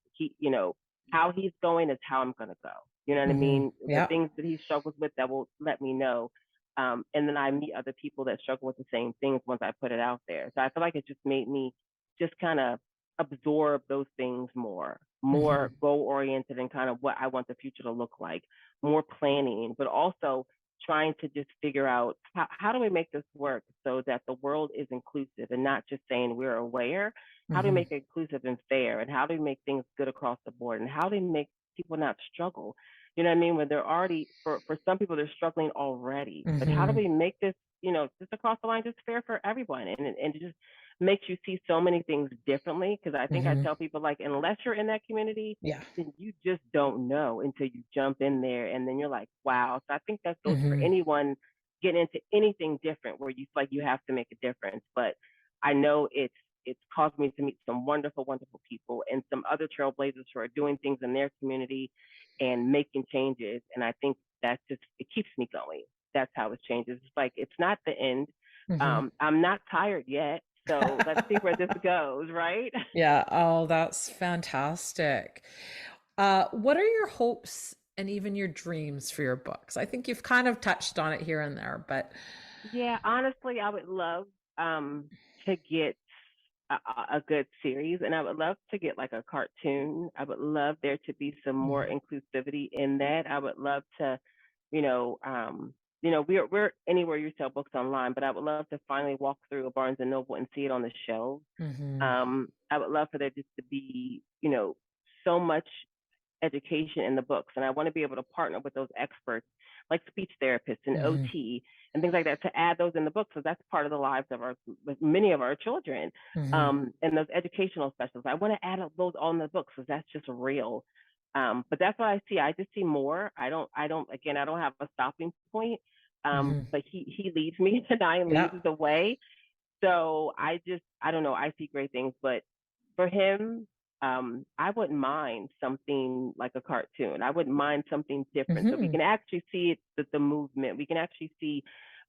how he's going is how I'm going to go. You know what I mean? The things that he struggles with, that will let me know. And then I meet other people that struggle with the same things once I put it out there. So I feel like it just made me just kind of absorb those things more goal oriented, and kind of what I want the future to look like, more planning, but also trying to just figure out how do we make this work so that the world is inclusive, and not just saying we're aware. How do we make it inclusive and fair, and how do we make things good across the board, and how do we make people not struggle? You know what I mean? When they're already, for some people, they're struggling already. But how do we make this, just across the line, just fair for everyone? And it just makes you see so many things differently. Because I think I tell people, like, unless you're in that community, then you just don't know until you jump in there, and then you're like, wow. So I think that goes for anyone getting into anything different, where you feel like you have to make a difference. But I know it's caused me to meet some wonderful, wonderful people, and some other trailblazers who are doing things in their community and making changes. And I think that's just, it keeps me going. That's how it changes. It's like, it's not the end. I'm not tired yet. So let's see where this goes, right? Yeah. Oh, that's fantastic. What are your hopes and even your dreams for your books? I think you've kind of touched on it here and there, but yeah, honestly, I would love to get a good series, and I would love to get like a cartoon. I would love there to be some more inclusivity in that. I would love to, we're anywhere you sell books online, but I would love to finally walk through a Barnes and Noble and see it on the shelves. I would love for there just to be, so much education in the books, and I want to be able to partner with those experts like speech therapists and OT and things like that, to add those in the books, because that's part of the lives of many of our children. And those educational specialists, I want to add those on the books, because that's just real. But that's what I see. I just see more. I don't have a stopping point. But he leads me, and I leads the way. So I don't know. I see great things, but for him, I wouldn't mind something like a cartoon. I wouldn't mind something different, so we can actually see the movement. We can actually see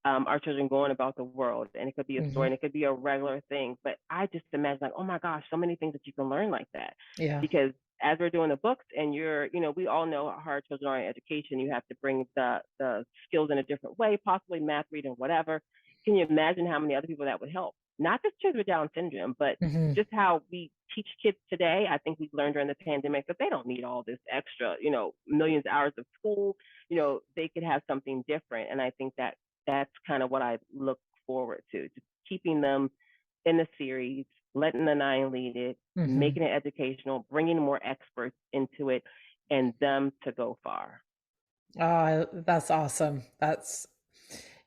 our children going about the world, and it could be a story, and it could be a regular thing. But I just imagine, like, oh my gosh, so many things that you can learn like that. Because as we're doing the books, and we all know how hard children are in education. You have to bring the skills in a different way, possibly math, reading, whatever. Can you imagine how many other people that would help? Not just kids with Down syndrome, but just how we teach kids today. I think we've learned during the pandemic that they don't need all this extra, millions of hours of school. They could have something different. And I think that that's kind of what I look forward to, just keeping them in the series, letting the 9 lead it, making it educational, bringing more experts into it, and them to go far. Oh, that's awesome.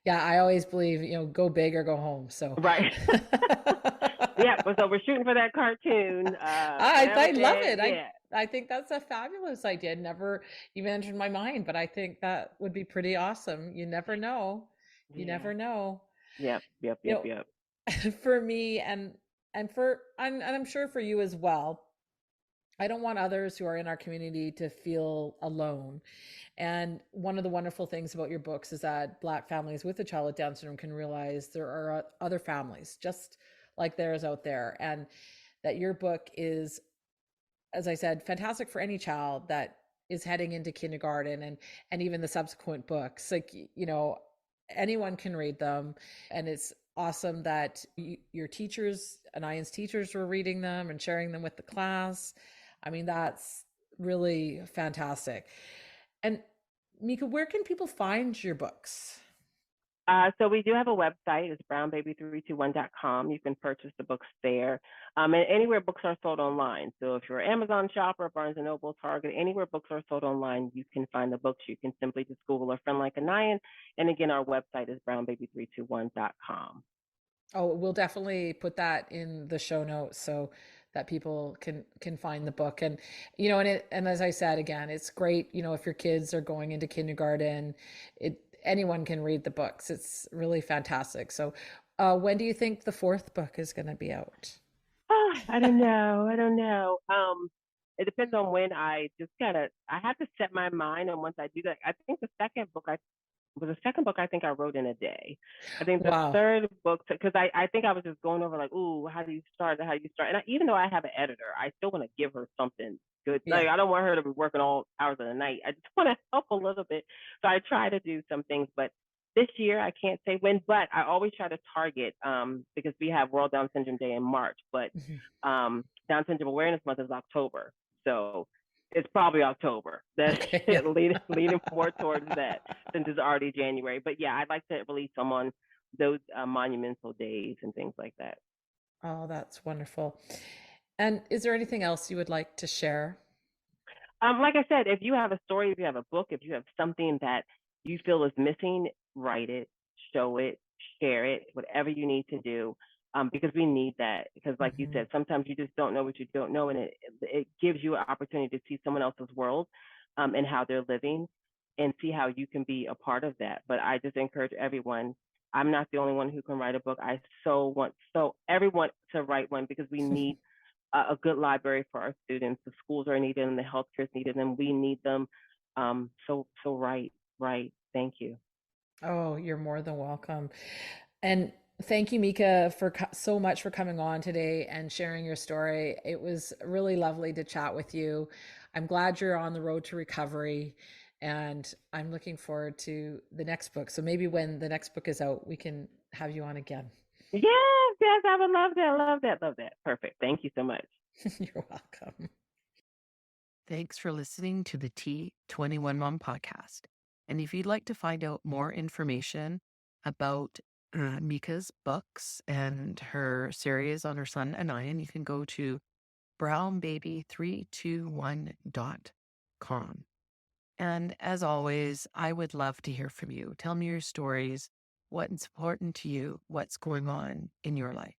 Yeah, I always believe, go big or go home. So right. Yeah, so we're shooting for that cartoon. I love it. Yeah. I think that's a fabulous idea. It never even entered my mind, but I think that would be pretty awesome. You never know. You never know. Yep. For me, and I'm sure for you as well, I don't want others who are in our community to feel alone. And one of the wonderful things about your books is that Black families with a child with Down syndrome can realize there are other families just like theirs out there, and that your book is, as I said, fantastic for any child that is heading into kindergarten, and even the subsequent books. Like, anyone can read them, and it's awesome that your teachers and Ian's teachers were reading them and sharing them with the class. I mean, that's really fantastic. And Meeka, where can people find your books? So we do have a website. It's brownbaby321.com. You can purchase the books there, and anywhere books are sold online. So if you're an Amazon shopper, Barnes & Noble, Target, anywhere books are sold online, you can find the books. You can simply just Google A Friend Like a Nyan. And again, our website is brownbaby321.com. Oh, we'll definitely put that in the show notes so that people can find the book. And and as I said again, it's great, if your kids are going into kindergarten, anyone can read the books. It's really fantastic. So when do you think the fourth book is going to be out? I don't know. It depends on when I have to set my mind on once I do that. I think the second book I think I wrote in a day. I think the Wow. third book, because I think I was just going over like, ooh, how do you start? And even though I have an editor, I still want to give her something good. Yeah. Like, I don't want her to be working all hours of the night. I just want to help a little bit. So I try to do some things, but this year I can't say when, but I always try to target, because we have World Down Syndrome Day in March, but Down Syndrome Awareness Month is October. So it's probably October. That's Okay, yeah. leading more towards that since it's already January. But yeah, I'd like to release them on those monumental days and things like that. Oh, that's wonderful. And is there anything else you would like to share? Like I said, if you have a story, if you have a book, if you have something that you feel is missing, write it, show it, share it, whatever you need to do. Because we need that. Because like you said, sometimes you just don't know what you don't know, and it gives you an opportunity to see someone else's world, and how they're living, and see how you can be a part of that. But I just encourage everyone. I'm not the only one who can write a book. I want everyone to write one, because we need a good library for our students. The schools are needed, and the healthcare is needed, and we need them. So write. Thank you. Oh, you're more than welcome. And thank you, Meeka, for so much for coming on today and sharing your story. It was really lovely to chat with you. I'm glad you're on the road to recovery, and I'm looking forward to the next book. So maybe when the next book is out, we can have you on again. Yes, I would love that. Perfect. Thank you so much. You're welcome. Thanks for listening to the T21Mom podcast. And if you'd like to find out more information about Meeka's books and her series on her son Anayan, you can go to brownbaby321.com. And as always, I would love to hear from you. Tell me your stories, what's important to you, what's going on in your life.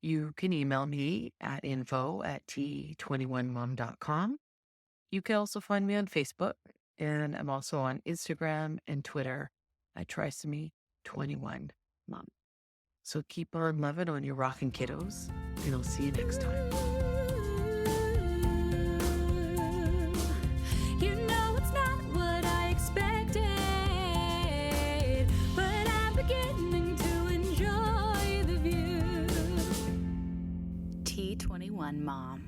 You can email me at info@t21mom.com. You can also find me on Facebook, and I'm also on Instagram and Twitter at Trisomy21Mom. So keep on loving on your rockin' kiddos, and I'll see you next time. You know it's not what I expected, but I'm beginning to enjoy the view. T21 Mom.